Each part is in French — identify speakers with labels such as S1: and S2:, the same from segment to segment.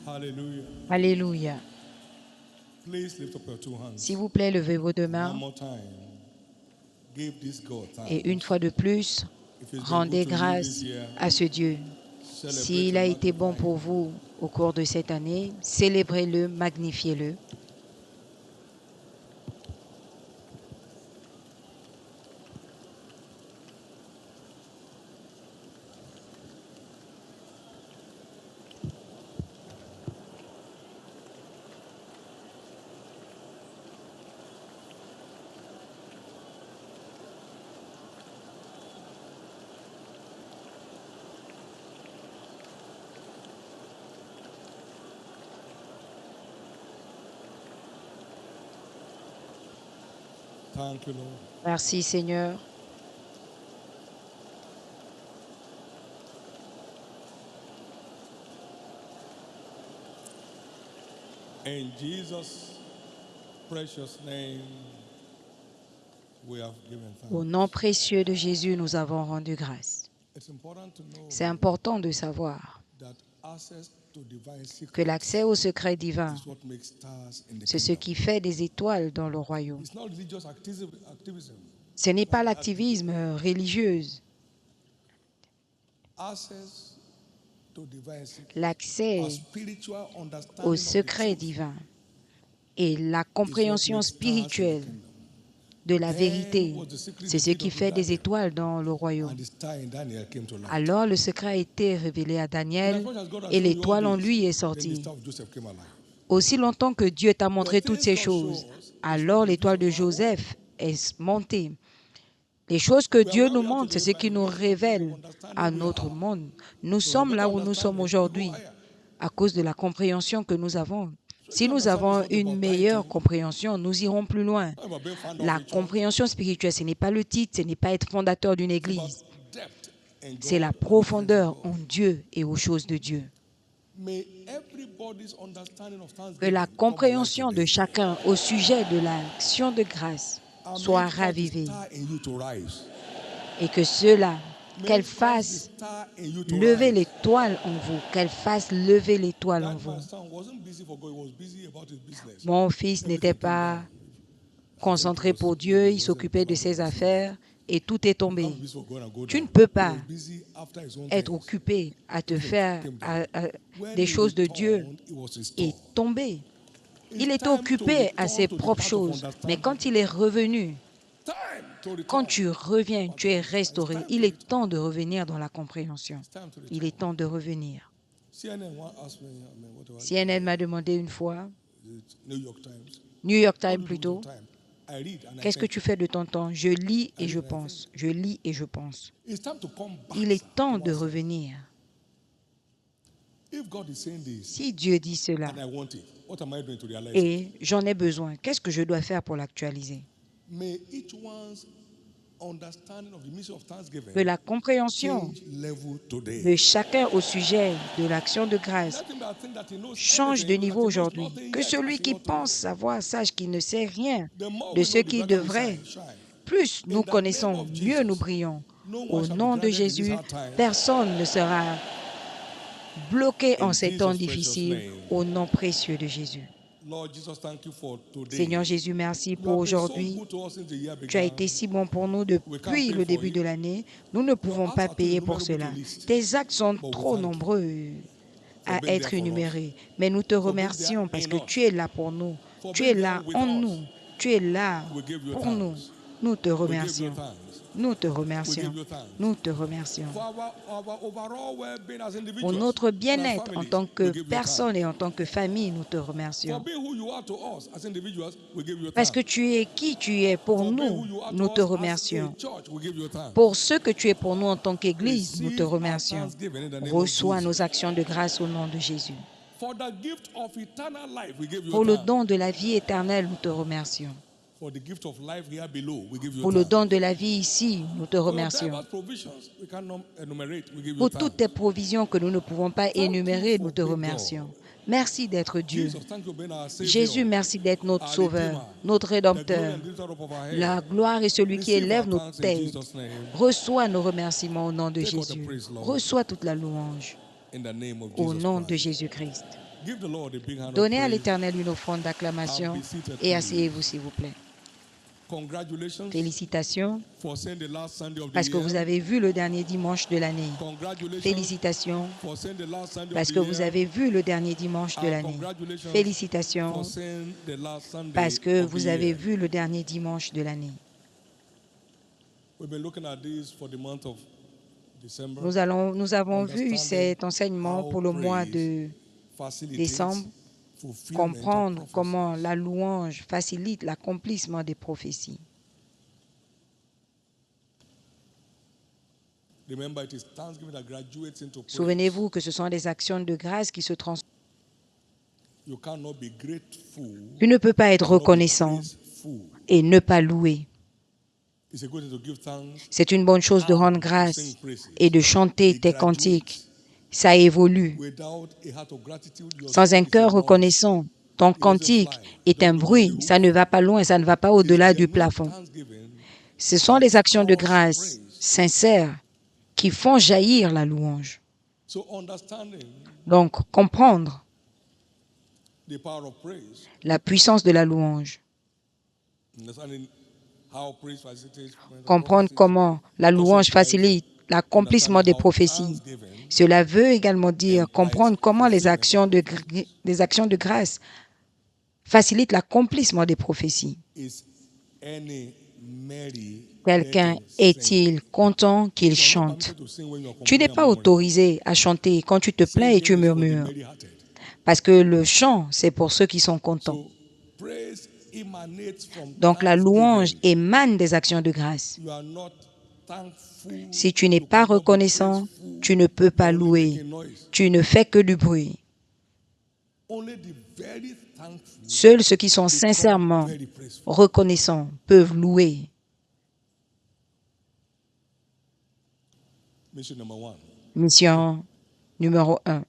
S1: Hallelujah.
S2: Alléluia.
S1: Please lift up your two hands.
S2: S'il vous plaît, levez vos deux
S1: One
S2: mains
S1: more time. Give this God
S2: et une
S1: thanks.
S2: fois de plus,
S1: If it's been
S2: rendez
S1: good to you
S2: grâce
S1: this year,
S2: à ce Dieu.
S1: celebrate
S2: S'il a
S1: and
S2: été bon
S1: magnify
S2: pour
S1: him.
S2: vous au cours de cette année, célébrez-le, magnifiez-le.
S1: Thank you, Lord.
S2: Merci Seigneur.
S1: In Jesus' precious name, we have given
S2: Au
S1: thanks.
S2: nom précieux de Jésus, nous avons rendu grâce.
S1: It's important to know
S2: C'est important de savoir
S1: that access to divine
S2: que
S1: secrets
S2: l'accès au secret divin,
S1: is what makes stars in the
S2: c'est ce
S1: kingdom.
S2: qui fait des étoiles dans le royaume.
S1: It's not religious activism.
S2: Ce n'est pas l'activisme religieux.
S1: Access to divine secrets,
S2: L'accès
S1: a spiritual understanding
S2: au
S1: of the
S2: secret
S1: truth
S2: divin et la
S1: is what
S2: compréhension
S1: makes stars in the
S2: spirituelle
S1: kingdom.
S2: de la
S1: Then
S2: vérité,
S1: was the secret
S2: c'est ce
S1: revealed
S2: qui
S1: unto
S2: fait des
S1: Daniel,
S2: étoiles dans le royaume.
S1: and the star in Daniel came to light.
S2: Alors le secret a été révélé à
S1: In as
S2: Daniel
S1: much as God has
S2: et
S1: shown you all
S2: l'étoile en
S1: this,
S2: lui est
S1: then the
S2: sortie.
S1: star of Joseph came alive.
S2: Aussi longtemps que Dieu t'a montré
S1: The
S2: toutes
S1: things
S2: ces
S1: God shows
S2: choses,
S1: us is
S2: alors
S1: what
S2: l'étoile de
S1: reveals our world.
S2: Joseph est montée. Les choses que Dieu nous montre, c'est ce qui nous révèle à notre monde. Nous sommes là où nous sommes aujourd'hui à cause de la compréhension que nous avons. Si nous avons une meilleure compréhension, nous irons plus loin. La compréhension spirituelle, ce n'est pas le titre, ce n'est pas être fondateur d'une église. C'est la profondeur en Dieu et aux choses de Dieu. Que la compréhension de chacun au sujet de l'action de grâce soit ravivée et que cela, qu'elle fasse lever l'étoile en vous, qu'elle fasse lever l'étoile en vous. Mon fils n'était pas concentré pour Dieu, il s'occupait de ses affaires et tout est tombé. Tu ne peux pas être occupé à te faire des choses de Dieu et tomber. Il était occupé à ses propres choses, mais quand il est revenu, quand tu reviens, tu es restauré. Il est temps de revenir dans la compréhension. Il est temps de revenir. CNN m'a demandé une fois, New York Times plutôt, qu'est-ce que tu fais de ton temps? Je lis et je pense. Je lis et je pense. Il est temps de revenir. Si Dieu dit cela et j'en ai besoin, qu'est-ce que je dois faire pour l'actualiser? Que la compréhension de chacun au sujet de l'action de grâce change de niveau aujourd'hui. Que celui qui pense savoir sache qu'il ne sait rien de ce qui devrait. Plus nous connaissons, mieux nous brillons. Au nom de Jésus, personne ne sera bloqué en ces temps difficiles. Au nom précieux de Jésus. Seigneur Jésus, merci pour aujourd'hui. Tu as été si bon pour nous depuis le début de l'année. Nous ne pouvons pas payer pour cela. Tes actes sont trop nombreux à être énumérés. Mais nous te remercions parce que tu es là pour nous. Tu es là en nous. Tu es là pour nous. Nous te remercions. Nous te remercions. Nous te remercions. Pour notre bien-être en tant que personne et en tant que famille, nous te remercions. Parce que tu es qui tu es pour nous, nous te remercions. Pour ce que tu es pour nous en tant qu'Église, nous te remercions. Reçois nos actions de grâce au nom de Jésus. Pour le don de la vie éternelle, nous te remercions. Pour le don de la vie ici, nous te remercions. Pour toutes tes provisions que nous ne pouvons pas énumérer, nous te remercions. Merci d'être Dieu. Jésus, merci d'être notre Sauveur, notre Rédempteur. La gloire est celui qui élève nos têtes. Reçois nos remerciements au nom de Jésus. Reçois toute la louange au nom de Jésus-Christ.
S1: Give the Lord a big hand of
S2: Donnez à
S1: praise.
S2: l'Éternel une offrande d'acclamation et asseyez-vous, s'il vous plaît.
S1: Congratulations
S2: Félicitations
S1: for seeing the last Sunday of the
S2: parce que vous
S1: year.
S2: avez vu le dernier dimanche de l'année.
S1: Congratulations
S2: Félicitations
S1: for seeing the last Sunday of
S2: parce
S1: the
S2: que vous
S1: year.
S2: avez vu le dernier dimanche de
S1: And
S2: l'année.
S1: congratulations
S2: Félicitations
S1: for seeing the last Sunday
S2: parce que
S1: of the
S2: vous avez
S1: year.
S2: vu le dernier dimanche de l'année.
S1: We've been looking at this for the month of December.
S2: Nous avons vu
S1: Understanding
S2: cet enseignement
S1: how
S2: pour le mois
S1: praise
S2: de
S1: facilitates
S2: décembre,
S1: fulfillment of
S2: comprendre
S1: prophecies.
S2: comment la louange facilite l'accomplissement des prophéties.
S1: Remember, it is thanksgiving that graduates into praise.
S2: Souvenez-vous que ce sont des actions de grâce qui se transforment.
S1: You cannot be grateful
S2: Tu ne peux pas être
S1: and not be
S2: reconnaissant
S1: praiseful.
S2: et ne pas louer.
S1: It's a good thing to give thanks
S2: C'est une bonne chose de
S1: and
S2: rendre
S1: to
S2: grâce
S1: sing praises.
S2: et de chanter
S1: It
S2: tes
S1: graduates.
S2: cantiques. Ça évolue.
S1: Without a heart of gratitude, your
S2: Sans
S1: song
S2: un
S1: is a
S2: cœur
S1: noise.
S2: reconnaissant, ton
S1: It doesn't
S2: cantique
S1: fly.
S2: est
S1: It
S2: un
S1: doesn't go
S2: bruit.
S1: beyond the
S2: Ça ne
S1: roof.
S2: va pas loin, ça ne va pas
S1: It's
S2: au-delà du
S1: genuine
S2: plafond.
S1: thanksgiving
S2: Ce sont
S1: that
S2: les actions de
S1: cause
S2: grâce
S1: praise.
S2: sincères qui font jaillir la louange.
S1: So understanding
S2: Donc, comprendre
S1: the power of praise,
S2: la puissance de la louange,
S1: understanding how praise facilitates
S2: comprendre
S1: prophecies,
S2: comment la
S1: also
S2: louange
S1: implies
S2: facilite l'accomplissement
S1: understanding
S2: des
S1: how
S2: prophéties.
S1: thanksgiving
S2: Cela veut également dire
S1: implies
S2: comprendre comment les
S1: fulfillment
S2: actions
S1: of prophecies.
S2: les actions de grâce facilitent l'accomplissement des prophéties.
S1: Is any merry
S2: Quelqu'un
S1: let him sing.
S2: est-il content qu'il
S1: You are not
S2: chante?
S1: permitted to sing when you are
S2: Tu n'es
S1: complaining and
S2: pas
S1: murmuring.
S2: autorisé à chanter quand tu te plains et tu
S1: Singing is for the
S2: murmures,
S1: merry-hearted.
S2: parce que le chant, c'est pour ceux qui sont contents.
S1: So praise emanates from
S2: Donc la louange
S1: thanksgiving.
S2: émane des actions de grâce.
S1: You are not thankful.
S2: Si tu n'es
S1: You
S2: pas
S1: cannot be
S2: reconnaissant,
S1: praiseful.
S2: tu ne peux
S1: You
S2: pas
S1: are only
S2: louer.
S1: making noise.
S2: Tu ne fais que du bruit.
S1: Only the very thankful
S2: Seuls ceux qui sont
S1: become
S2: sincèrement
S1: very praiseful.
S2: reconnaissants peuvent louer.
S1: Mission number 1.
S2: Mission numéro 1.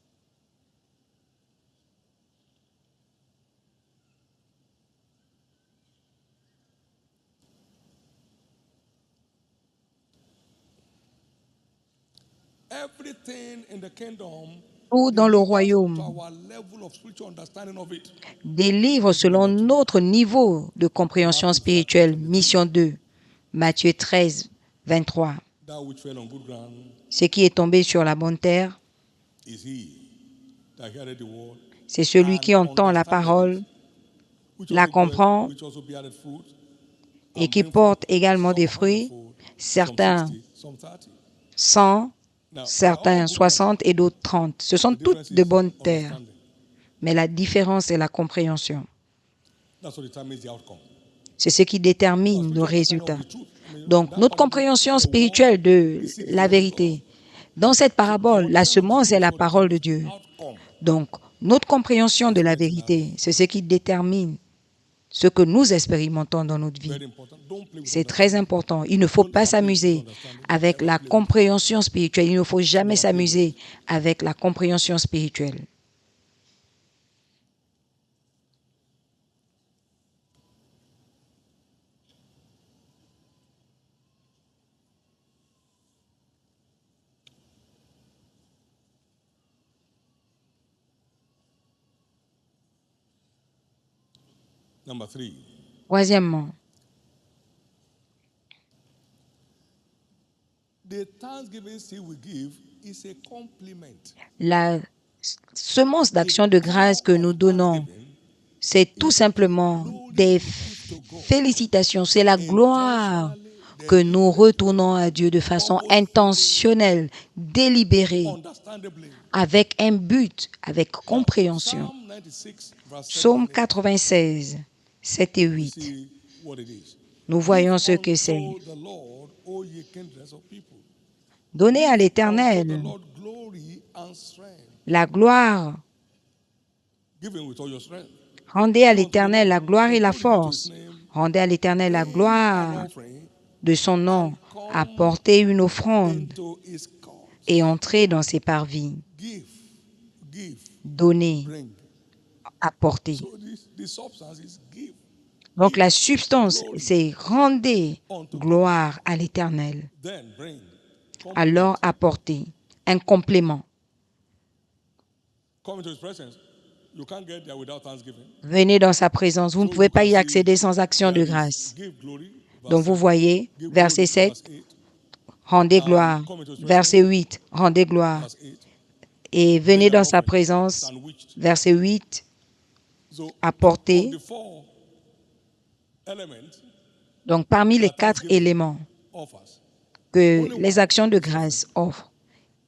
S1: Everything in the kingdom
S2: Tout dans le
S1: delivers
S2: royaume
S1: to our level of spiritual understanding of it.
S2: délivre selon notre niveau de compréhension spirituelle. Mission 2. Matthieu 13, 23.
S1: That which fell on good ground
S2: Ce qui est tombé sur la bonne terre,
S1: is he that heareth the word
S2: c'est celui qui entend la parole
S1: which
S2: la
S1: also
S2: comprend
S1: which also beareth fruit
S2: et
S1: and
S2: qui
S1: bring
S2: porte
S1: forth
S2: également
S1: some
S2: des fruits,
S1: 100-fold,
S2: certains
S1: some 60, some 30.
S2: 100,
S1: Now, they are all
S2: certains
S1: good
S2: 60 et d'autres 30. Ce sont
S1: ground. The difference
S2: toutes de
S1: is
S2: bonnes terres,
S1: understanding.
S2: mais la différence est la compréhension.
S1: That's what determines the outcome.
S2: C'est ce qui détermine le
S1: Spiritual understanding
S2: résultat.
S1: of the truth. I mean,
S2: Donc,
S1: that
S2: notre
S1: parable,
S2: compréhension
S1: the
S2: spirituelle
S1: word,
S2: de
S1: the seed is
S2: la
S1: the word of
S2: vérité.
S1: God.
S2: Dans cette
S1: So
S2: parabole,
S1: our
S2: la
S1: understanding of
S2: semence
S1: the
S2: est
S1: truth
S2: la
S1: is what
S2: parole de
S1: determines
S2: Dieu.
S1: the outcome.
S2: Donc, notre compréhension de la vérité, c'est ce qui détermine ce que nous expérimentons dans notre vie.
S1: Very important. Don't play with
S2: C'est très
S1: understanding.
S2: important. Il ne faut
S1: Don't
S2: pas
S1: ever play with
S2: s'amuser
S1: understanding.
S2: avec
S1: Never
S2: la
S1: play with it.
S2: compréhension spirituelle. Il ne faut jamais
S1: Never play with
S2: s'amuser
S1: it.
S2: avec la compréhension spirituelle.
S1: Number 3.
S2: Troisièmement,
S1: The thanksgiving seed we give is a compliment.
S2: la semence d'action de grâce que nous donnons, c'est tout simplement des félicitations. C'est la gloire que nous retournons à Dieu de façon intentionnelle, délibérée,
S1: Understandably.
S2: avec un but, avec
S1: Now,
S2: compréhension.
S1: Psalm 96, verse 7
S2: Psaume
S1: and 8,
S2: 96, 7 et 8.
S1: see what it is.
S2: Nous voyons ce
S1: Give
S2: que c'est.
S1: unto the Lord, O ye kindreds of people.
S2: Donnez à
S1: Unto the
S2: l'Éternel
S1: Lord glory and strength.
S2: la gloire.
S1: Give him with all your strength.
S2: Rendez à
S1: Give unto the
S2: l'Éternel la
S1: Lord
S2: gloire
S1: the
S2: et la
S1: glory due to his
S2: force.
S1: name.
S2: Rendez à l'Éternel la
S1: Bring an
S2: gloire
S1: offering
S2: de son nom.
S1: and come
S2: Apportez une offrande
S1: into his courts.
S2: et entrez dans ses parvis.
S1: Give, give,
S2: Donnez,
S1: bring.
S2: apportez.
S1: So the substance is give.
S2: Donc la substance, c'est rendez
S1: Unto God.
S2: gloire à l'Éternel.
S1: Then bring.
S2: Alors
S1: Compliment.
S2: apportez un complément.
S1: Come into his presence You can't get there without thanksgiving.
S2: Venez dans sa présence. Vous ne
S1: So
S2: pouvez
S1: you
S2: pas
S1: can
S2: y
S1: see
S2: accéder sans action de
S1: there is
S2: grâce.
S1: give glory, verse
S2: Donc vous
S1: 7.
S2: voyez,
S1: Give
S2: verset
S1: glory,
S2: 7,
S1: verse 8.
S2: rendez gloire.
S1: Come into his
S2: Verset
S1: presence,
S2: 8, rendez gloire.
S1: verse 8.
S2: Et venez
S1: Bring an
S2: dans sa
S1: offering,
S2: présence.
S1: sandwiched.
S2: Verset 8,
S1: So of
S2: apportez.
S1: the four elements,
S2: Donc parmi les
S1: that
S2: 4
S1: thanksgiving
S2: éléments
S1: offers,
S2: que
S1: only
S2: les
S1: one
S2: actions de
S1: is
S2: grâce
S1: offering.
S2: offrent,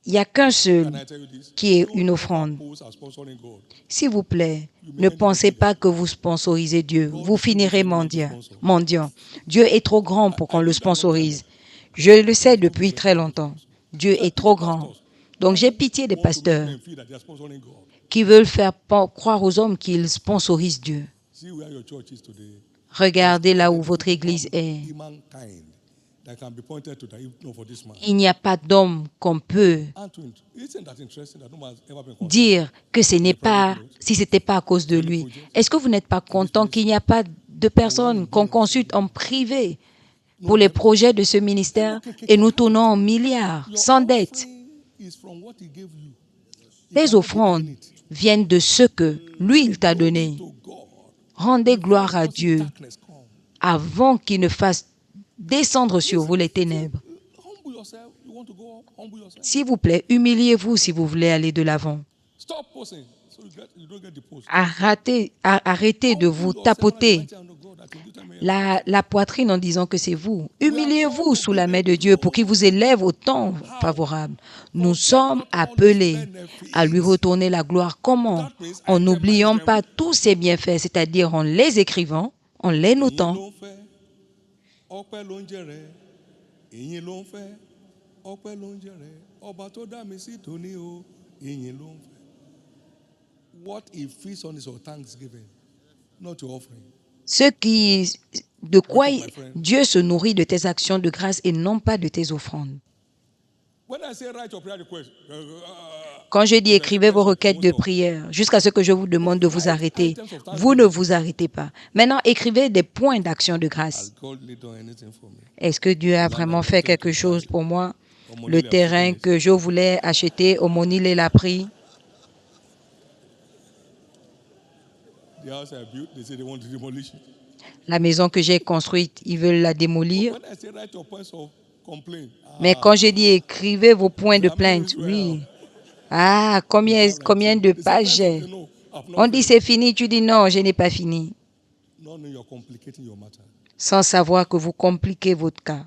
S2: il n'y a qu'un
S1: Can
S2: seul
S1: I tell you this?
S2: qui est
S1: Don't
S2: une
S1: ever
S2: offrande.
S1: pose as sponsoring God.
S2: S'il vous plaît,
S1: You may
S2: ne
S1: end up
S2: pensez
S1: a beggar.
S2: pas que vous sponsorisez Dieu.
S1: God
S2: Vous
S1: is too
S2: finirez
S1: wicked man to
S2: mendiant.
S1: sponsor.
S2: mendiant. Dieu est trop grand pour qu'on
S1: I
S2: le
S1: knew that long time
S2: sponsorise.
S1: ago.
S2: Je le sais
S1: God is too
S2: depuis
S1: wicked
S2: très
S1: man to
S2: longtemps.
S1: sponsor.
S2: Dieu
S1: So I
S2: est
S1: pity
S2: trop grand.
S1: pastors
S2: Donc
S1: who
S2: j'ai pitié des
S1: want to make
S2: pasteurs
S1: men feel that they are sponsoring God.
S2: qui veulent faire croire aux hommes qu'ils sponsorisent Dieu.
S1: See where your church is today.
S2: Regardez là où
S1: There's
S2: votre église est.
S1: humankind that can be pointed to that if not for this man.
S2: Il n'y a pas d'homme qu'on peut
S1: Isn't that interesting that no man has ever been consulted?
S2: dire que ce n'est
S1: In a private
S2: pas,
S1: note.
S2: si ce n'était pas à cause de
S1: Any
S2: lui.
S1: project?
S2: Est-ce que vous n'êtes pas content qu'il n'y a pas de personnes qu'on consulte en privé pour les projets de ce ministère et nous tournons en milliards,
S1: Your
S2: sans dette?
S1: offering is from what he gave you. You
S2: Les
S1: cannot
S2: offrandes
S1: deny it.
S2: viennent de ce que lui, il t'a
S1: Glory
S2: donné.
S1: to God.
S2: Rendez
S1: Before
S2: gloire à
S1: just
S2: Dieu
S1: darkness come.
S2: avant qu'il ne fasse descendre sur vous les ténèbres.
S1: Humble yourself. You want to go up? Humble yourself.
S2: S'il vous plaît, humiliez-vous si vous voulez aller de l'avant.
S1: Stop posting so you don't get the post.
S2: Arrêtez de vous
S1: Humble yourself
S2: tapoter
S1: under the mighty hand of God that will do time
S2: la poitrine en disant que c'est vous. Humiliez-vous sous la main de Dieu pour qu'il vous élève au temps favorable. Nous sommes appelés à lui retourner la gloire. Comment? En n'oubliant pas tous ses bienfaits, c'est-à-dire en les écrivant, en les notant.
S1: ọpẹ́ ló ń jẹ́ rẹ, ìyìn ló ń fẹ́, ọpẹ́ ló ń jẹ́ rẹ, ọba tó dá mi sí tòní o, ìyìn ló ń fẹ́. What he feeds on is your thanksgiving, not your offering.
S2: De quoi Dieu se nourrit de tes actions de grâce et non pas de tes offrandes.
S1: When I say write your prayer request,
S2: Quand je dis écrivez vos requêtes de prière, jusqu'à ce que je vous demande de vous arrêter, vous ne vous arrêtez pas. Maintenant, écrivez des points d'action de grâce.
S1: has God laid on anything for me?
S2: Est-ce que Dieu a vraiment fait quelque chose pour moi? Le terrain que je voulais acheter, Omonile l'a pris.
S1: The house I built, they say they want to demolish it.
S2: La maison que j'ai construite, ils veulent la démolir.
S1: When I say write your points of complaint,
S2: Mais quand j'ai dit écrivez vos points de plainte, oui. Ah, combien de pages j'ai? On dit c'est fini, tu dis non, je n'ai pas fini.
S1: No, no, you're complicating your matter.
S2: Sans savoir que vous compliquez votre cas.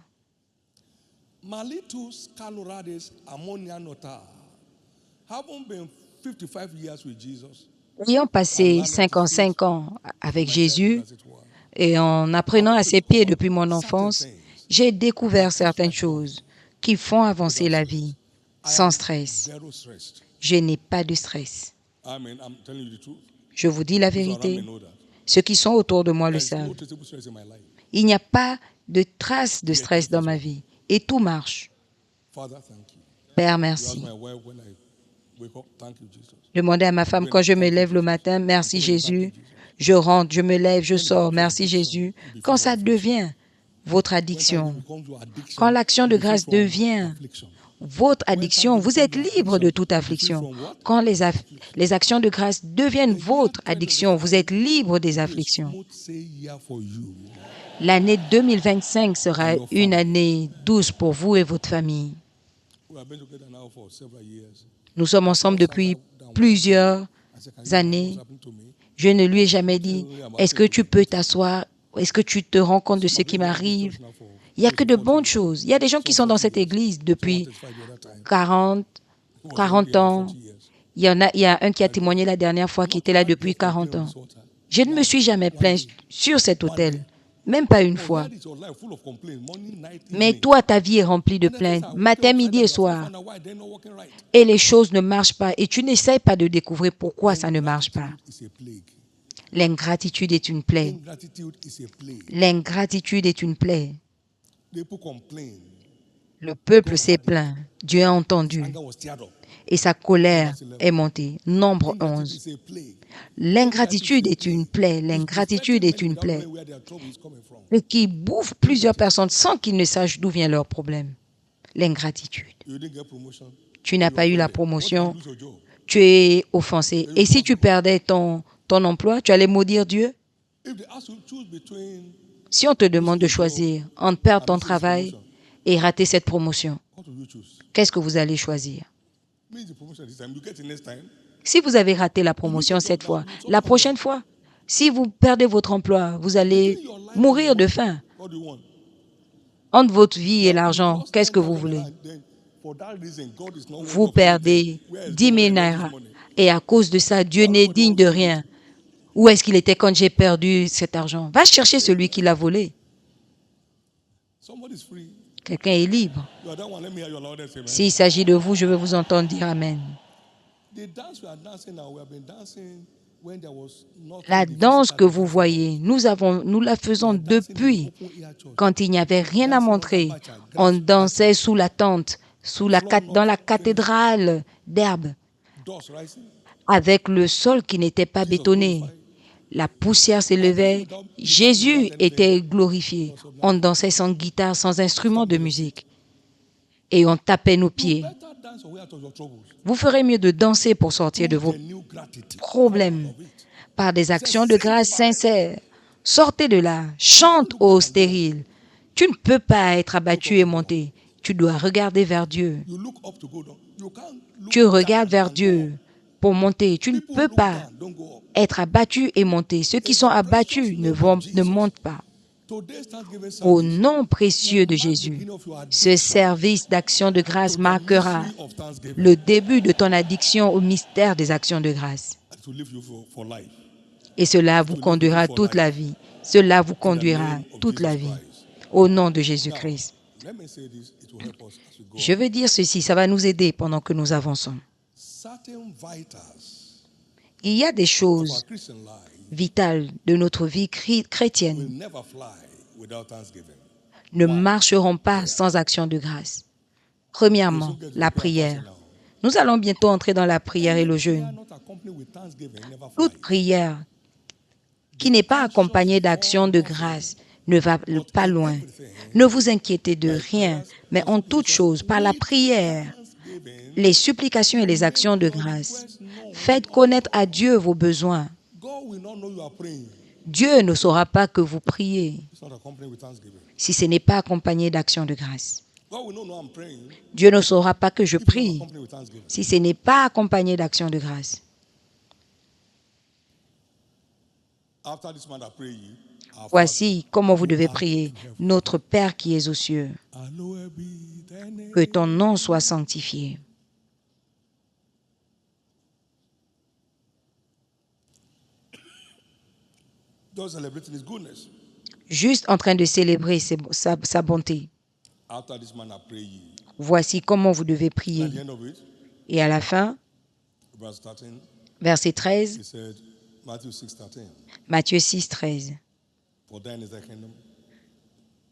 S1: Malitus Calorades Ammonia Nota, having been 55 years with Jesus,
S2: Ayant passé 55 ans avec Jésus et en apprenant à ses pieds depuis mon enfance, j'ai découvert certaines choses qui font avancer la vie sans stress.
S1: zero stress.
S2: Je n'ai pas de stress.
S1: I'm telling you the truth.
S2: Je vous dis la
S1: Those around
S2: vérité.
S1: me know that.
S2: Ceux qui sont autour de moi le
S1: There's no
S2: savent.
S1: traceable stress in my life.
S2: Il n'y a pas de trace de stress dans ma vie. Et tout marche.
S1: Father, thank you.
S2: Père,
S1: You ask
S2: merci.
S1: my wife when I wake up, thank you, Jesus.
S2: Demandez à ma femme quand je me lève le matin, merci Jésus. Je rentre, je me lève, je sors, merci Jésus. Quand ça devient votre addiction, quand l'action de grâce devient votre addiction, vous êtes libre de toute affliction. Quand les actions de grâce deviennent votre addiction, vous êtes libre des afflictions. L'année 2025 sera une année douce pour vous et votre famille. Nous sommes ensemble depuis plusieurs années. Je ne lui ai jamais dit, est-ce que tu peux t'asseoir? Est-ce que tu te rends compte de ce qui m'arrive? Il n'y a que de bonnes choses. Il y a des gens qui sont dans cette église depuis 40 ans. Il y a un qui a témoigné la dernière fois qui était là depuis 40 ans. Je ne me suis jamais plaint sur cet autel, même pas une fois. Mais toi, ta vie est remplie de plaintes, matin, midi et soir. Et les choses ne marchent pas. Et tu n'essayes pas de découvrir pourquoi ça ne marche pas. L'ingratitude est une plaie. L'ingratitude est une plaie. Le peuple s'est plaint. Dieu a entendu. Et sa colère est montée. Nombre 11. L'ingratitude est une plaie. L'ingratitude est une plaie. Et qui bouffe plusieurs personnes sans qu'ils ne sachent d'où vient leur problème. L'ingratitude. Tu n'as pas eu la promotion. tu es offensé. Et si tu perdais ton emploi, tu allais maudire Dieu? Si on te demande de choisir entre perdre ton travail et rater cette promotion, qu'est-ce que vous allez choisir? Si vous avez raté la promotion cette fois, la prochaine fois, si vous perdez votre emploi, vous allez mourir de faim. Entre votre vie et l'argent, qu'est-ce que vous voulez? Vous perdez 10 000 naira. Et à cause de ça, Dieu n'est digne de rien. Où est-ce qu'il était quand j'ai perdu cet argent? Va chercher celui qui l'a volé. Quelqu'un est libre. S'il s'agit de vous, je veux vous entendre dire Amen. La danse que vous voyez, nous la faisons depuis quand il n'y avait rien à montrer. On dansait sous la tente, dans la cathédrale d'herbe, avec le sol qui n'était pas bétonné. La poussière s'élevait. Jésus était glorifié. On dansait sans guitare, sans instrument de musique. Et on tapait nos pieds. Vous ferez mieux de danser pour sortir de vos problèmes par des actions de grâce sincères. Sortez de là. Chante, ô stérile. Tu ne peux pas être abattu et monter. Tu dois regarder vers Dieu. Tu regardes vers Dieu pour monter. Tu ne peux pas être abattu et monter. Ceux qui sont abattus ne montent pas. Au nom précieux de Jésus, ce service d'action de grâce marquera le début de ton addiction au mystère des actions de grâce. Et cela vous conduira toute la vie. Cela vous conduira toute la vie. Au nom de Jésus-Christ. Je veux dire ceci, ça va nous aider pendant que nous avançons. Il y a des choses vitales de notre vie chrétienne ne marcheront pas sans action de grâce. Premièrement, la prière. Nous allons bientôt entrer dans la prière et le jeûne. Toute prière qui n'est pas accompagnée d'action de grâce ne va pas loin. Ne vous inquiétez de rien, mais en toute chose, par la prière, les supplications et les actions de grâce, faites connaître à Dieu vos besoins. Dieu ne saura pas que vous priez si ce n'est pas accompagné d'actions de grâce. Dieu ne saura pas que je prie si ce n'est pas accompagné d'actions de grâce. Voici comment vous devez prier. Notre Père qui es aux cieux, que ton nom soit sanctifié. Juste en train de célébrer sa bonté. Voici comment vous devez prier. Et à la fin, verset 13, Matthieu 6, 13.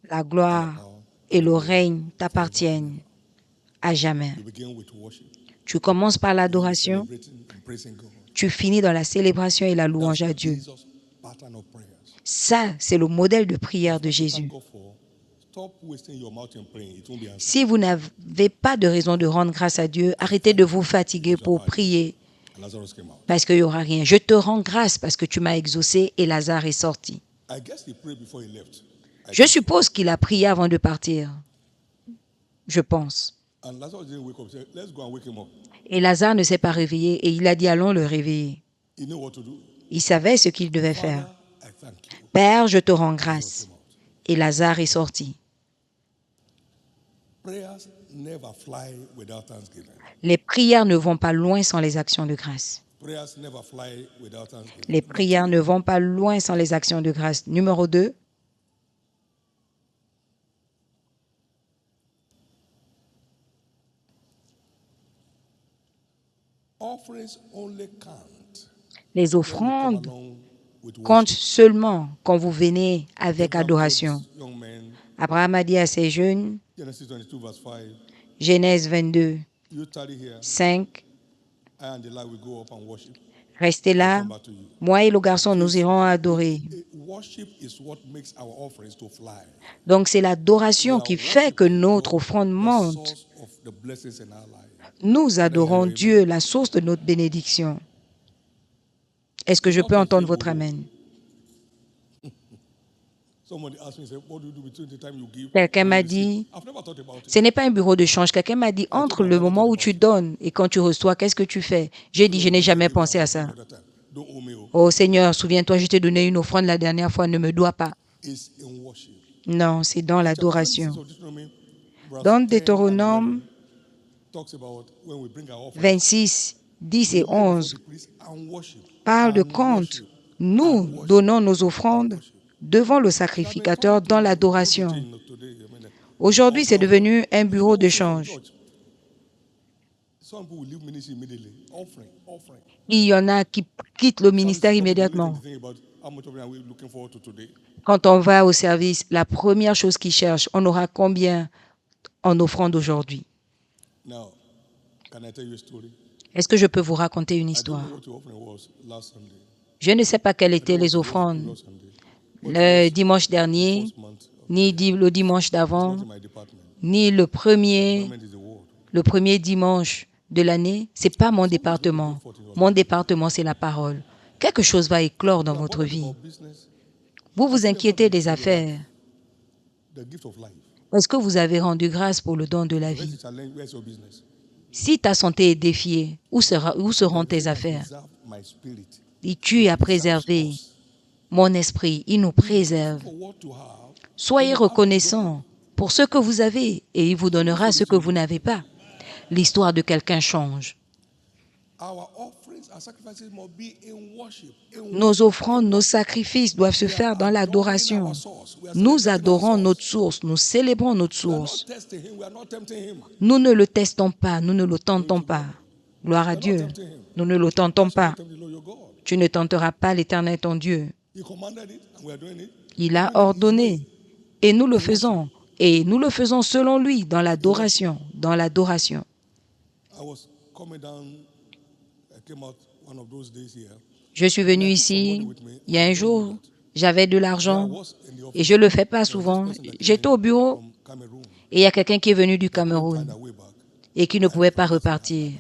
S2: La gloire et le règne t'appartiennent à jamais. Tu commences par l'adoration, tu finis dans la célébration et la louange à Dieu. Ça, c'est le modèle de prière de Jésus. Si vous n'avez pas de raison de rendre grâce à Dieu, arrêtez de vous fatiguer pour prier parce qu'il n'y aura rien. Je te rends grâce parce que tu m'as exaucé et Lazare est sorti. Je suppose qu'il a prié avant de partir. Je pense. Et Lazare ne s'est pas réveillé et il a dit allons le réveiller. Il savait ce qu'il devait faire. Père, je te rends grâce. Et Lazare est sorti. Les prières ne vont pas loin sans les actions de grâce. Les prières ne vont pas loin sans les actions de grâce. Numéro 2. Les offrandes comptent seulement quand vous venez avec adoration. Abraham a dit à ses jeunes, Genèse 22, 5, Restez là. Moi et le garçon, nous irons adorer. Donc, c'est l'adoration qui fait que notre offrande monte. Nous adorons Dieu, la source de notre bénédiction. Est-ce que je peux entendre votre amen? Quelqu'un m'a dit, ce n'est pas un bureau de change. Quelqu'un m'a dit, entre le moment où tu donnes et quand tu reçois, qu'est-ce que tu fais? J'ai dit, je n'ai jamais pensé à ça. Oh Seigneur, souviens-toi, je t'ai donné une offrande la dernière fois, ne me dois pas. Non, c'est dans l'adoration. Dans Deutéronome 26, 10 et 11, parle de quand nous donnons nos offrandes devant le sacrificateur dans l'adoration. Aujourd'hui, c'est devenu un bureau de change. Il y en a qui quittent le ministère immédiatement. Quand on va au service, la première chose qu'ils cherchent, on aura combien en offrande aujourd'hui? Est-ce que je peux vous raconter une histoire? Je ne sais pas quelles étaient les offrandes le dimanche dernier, ni le dimanche d'avant, ni le premier dimanche de l'année. Ce n'est pas mon département. Mon département, c'est la parole. Quelque chose va éclore dans votre vie. Vous vous inquiétez des affaires. Est-ce que vous avez rendu grâce pour le don de la vie? Si ta santé est défiée, où seront tes affaires? Et tu as préservé mon esprit, il nous préserve. Soyez reconnaissants pour ce que vous avez et il vous donnera ce que vous n'avez pas. L'histoire de quelqu'un change. Nos offrandes, nos sacrifices doivent se faire dans l'adoration. Nous adorons notre source, nous célébrons notre source. Nous ne le testons pas, nous ne le tentons pas. Gloire à Dieu. Nous ne le tentons pas. Tu ne tenteras pas l'Éternel ton Dieu. Il a ordonné et nous le faisons. Et nous le faisons selon lui, dans l'adoration, dans l'adoration. Je suis venu ici, il y a un jour, j'avais de l'argent et je ne le fais pas souvent. J'étais au bureau et il y a quelqu'un qui est venu du Cameroun et qui ne pouvait pas repartir.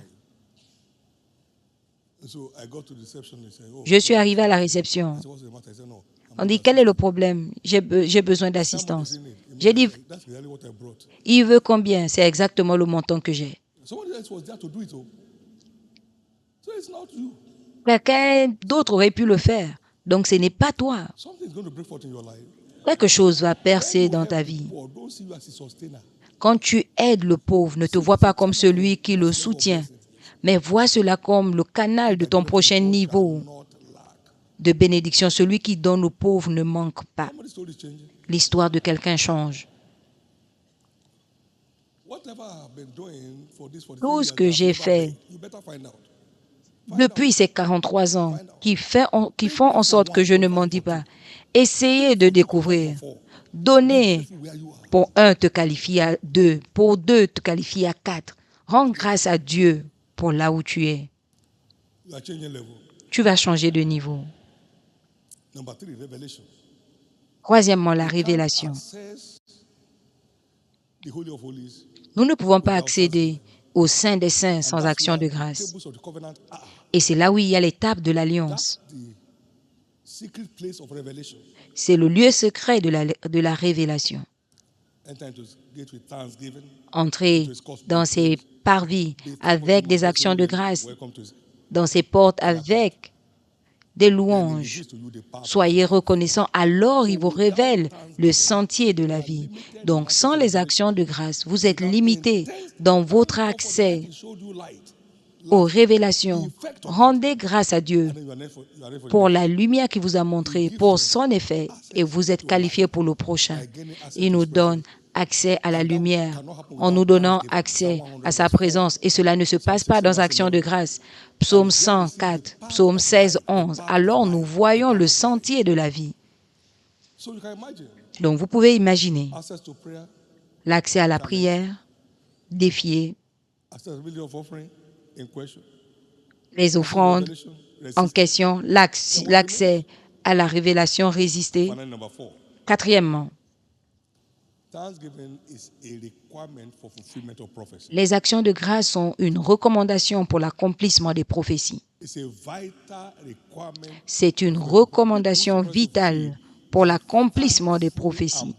S2: Je suis arrivé à la réception. On dit, quel est le problème? J'ai besoin d'assistance. J'ai dit, il veut combien? C'est exactement le montant que j'ai. Quelqu'un d'autre aurait pu le faire. Donc, ce n'est pas toi. Quelque chose va percer dans ta vie. Quand tu aides le pauvre, ne te vois pas comme celui qui le soutient, mais vois cela comme le canal de ton prochain niveau de bénédiction. Celui qui donne aux pauvres ne manque pas. L'histoire de quelqu'un change. Tout ce que j'ai fait depuis ces 43 ans, qui font en sorte que je ne m'en dis pas, essayez de découvrir. Donner pour 1 te qualifie à 2, pour 2 te qualifie à 4. Rends grâce à Dieu pour là où tu es. Tu vas changer de niveau. Troisièmement, la révélation. Nous ne pouvons pas accéder au sein des saints sans action de grâce. Et c'est là où il y a l'étape de l'alliance. C'est le lieu secret de la révélation. Entrez dans ses parvis avec des actions de grâce, dans ses portes avec des louanges. Soyez reconnaissants, alors il vous révèle le sentier de la vie. Donc, sans les actions de grâce, vous êtes limité dans votre accès aux révélations. Rendez grâce à Dieu pour la lumière qu'il vous a montrée, pour son effet, et vous êtes qualifié pour le prochain. Il nous donne accès à la lumière, en nous donnant accès à sa présence. Et cela ne se passe pas dans action de grâce. Psaume 104, Psaume 16, 11. Alors nous voyons le sentier de la vie. Donc vous pouvez imaginer l'accès à la prière, défier, les offrandes, en question, l'accès à la révélation résistait.
S1: Finally, number 4.
S2: Quatrièmement,
S1: Thanksgiving is a requirement for fulfillment of prophecy.
S2: les actions de grâce sont une recommandation pour l'accomplissement des prophéties.
S1: It's a vital requirement.
S2: C'est une recommandation vitale pour l'accomplissement des prophéties.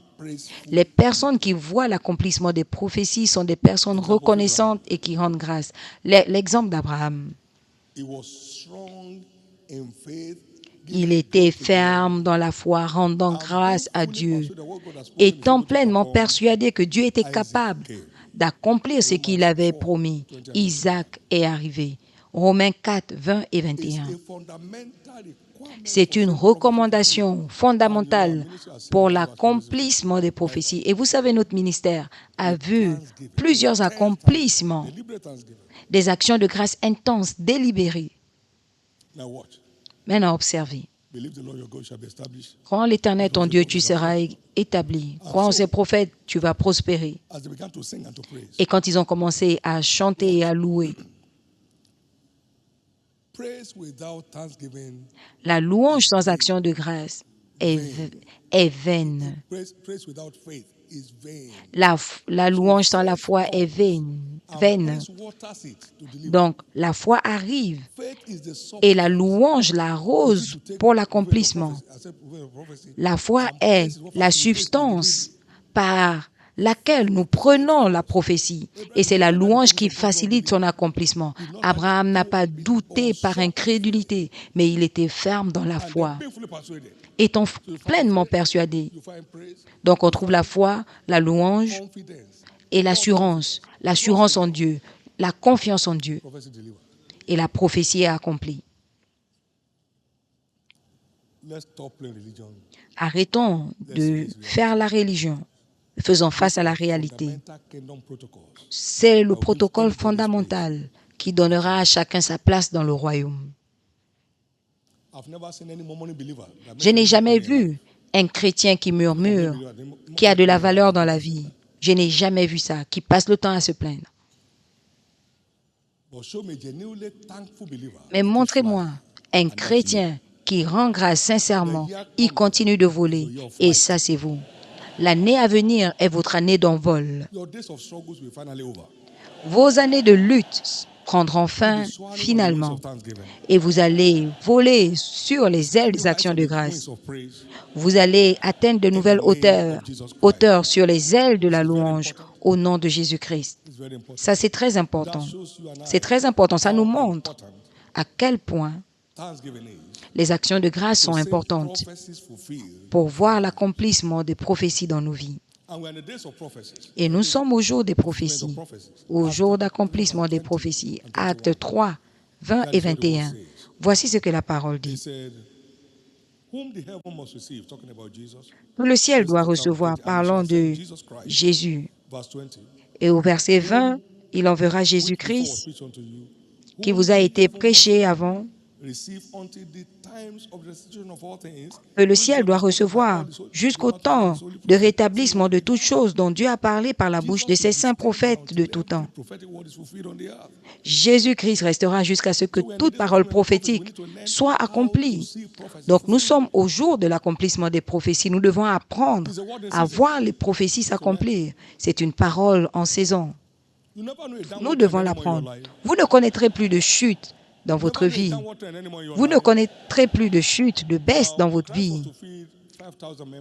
S2: Les personnes qui voient l'accomplissement des prophéties sont des personnes reconnaissantes et qui rendent grâce. L'exemple d'Abraham,
S1: He was strong in faith,
S2: il était ferme dans la foi, rendant grâce à Dieu, étant pleinement persuadé que Dieu était capable d'accomplir ce qu'il avait promis. Isaac est arrivé. Romains 4, 20 et 21. C'est une recommandation fondamentale pour l'accomplissement des prophéties. Et vous savez, notre ministère a vu plusieurs accomplissements, des actions de grâce intenses, délibérées. Maintenant, observez. Crois en l'Éternel, ton Dieu, tu seras établi. Crois en ses prophètes, tu vas prospérer. Et quand ils ont commencé à chanter et à louer, la louange sans action de grâce est vaine. La louange sans la foi est vaine. Donc, la foi arrive et la louange l'arrose pour l'accomplissement. La foi est la substance par laquelle nous prenons la prophétie. Et c'est la louange qui facilite son accomplissement. Abraham n'a pas douté par incrédulité, mais il était ferme dans la foi, étant pleinement persuadé. Donc on trouve la foi, la louange et l'assurance. L'assurance en Dieu, la confiance en Dieu. Et la prophétie est accomplie. Arrêtons de faire la religion. Faisons face à la réalité. C'est le protocole fondamental qui donnera à chacun sa place dans le royaume. Je n'ai jamais vu un chrétien qui murmure, qui a de la valeur dans la vie. Je n'ai jamais vu ça, qui passe le temps à se plaindre. Mais montrez-moi un chrétien qui rend grâce sincèrement, il continue de voler, et ça c'est vous. L'année à venir est votre année d'envol. Vos années de lutte prendront fin finalement et vous allez voler sur les ailes des actions de grâce. Vous allez atteindre de nouvelles hauteurs sur les ailes de la louange au nom de Jésus-Christ. Ça, c'est très important. C'est très important. Ça nous montre à quel point les actions de grâce sont importantes pour voir l'accomplissement des prophéties dans nos vies. Et nous sommes au jour des prophéties, au jour d'accomplissement des prophéties. Actes 3, 20 et 21. Voici ce que la parole dit. Que le ciel doit recevoir, parlant de Jésus. Et au verset 20, il enverra Jésus-Christ qui vous a été prêché avant, que le ciel doit recevoir jusqu'au temps de rétablissement de toutes choses dont Dieu a parlé par la bouche de ses saints prophètes de tout temps. Jésus-Christ restera jusqu'à ce que toute parole prophétique soit accomplie. Donc nous sommes au jour de l'accomplissement des prophéties. Nous devons apprendre à voir les prophéties s'accomplir. C'est une parole en saison. Nous devons l'apprendre. Vous ne connaîtrez plus de chute dans votre vie. Vous ne connaîtrez plus de chute, de baisse dans votre vie.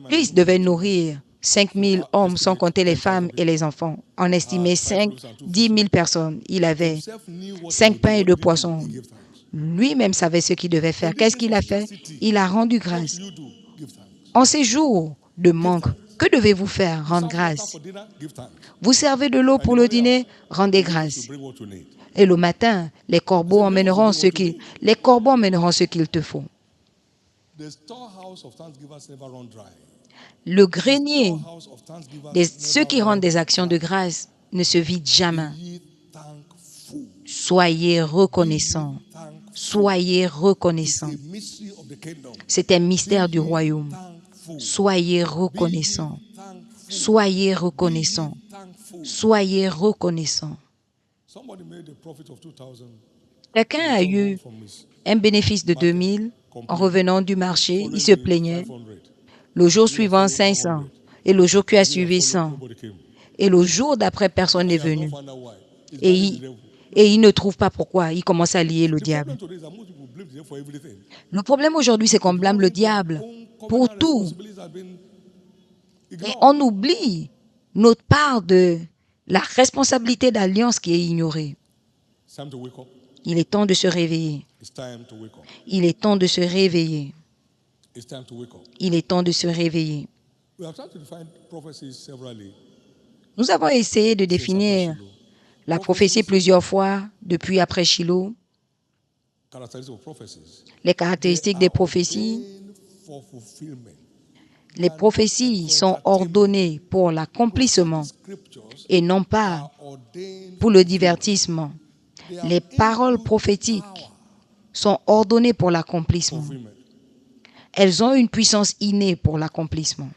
S2: Christ devait nourrir 5 000 hommes, sans compter les femmes et les enfants. On estimait 10 000 personnes. Il avait 5 pains et 2 poissons. Lui-même savait ce qu'il devait faire. Qu'est-ce qu'il a fait? Il a rendu grâce. En ces jours de manque, que devez-vous faire? Rendre grâce. Vous servez de l'eau pour le dîner? Rendez grâce. Et le matin, les corbeaux emmèneront ce qu'il te faut. Le grenier de ceux qui rendent des actions de grâce ne se vide jamais. Soyez reconnaissants. Soyez reconnaissants. C'est un mystère du royaume. Soyez reconnaissants. Soyez reconnaissants. Soyez reconnaissants. Quelqu'un a eu un bénéfice de 2000 en revenant du marché, il se plaignait. Le jour suivant, 500. Et le jour qui a suivi, 100. Et le jour d'après, personne n'est venu. Et il ne trouve pas pourquoi. Il commence à lier le diable. Le problème aujourd'hui, c'est qu'on blâme le diable pour tout. Et on oublie notre part de la responsabilité d'alliance qui est ignorée. Il est temps de se réveiller. Il est temps de se réveiller. Il est temps de se réveiller. Nous avons essayé de définir la prophétie plusieurs fois depuis après Shiloh. Les caractéristiques des prophéties. Les prophéties sont ordonnées pour l'accomplissement et non pas pour le divertissement. Les paroles prophétiques sont ordonnées pour l'accomplissement. Elles ont une puissance innée pour l'accomplissement.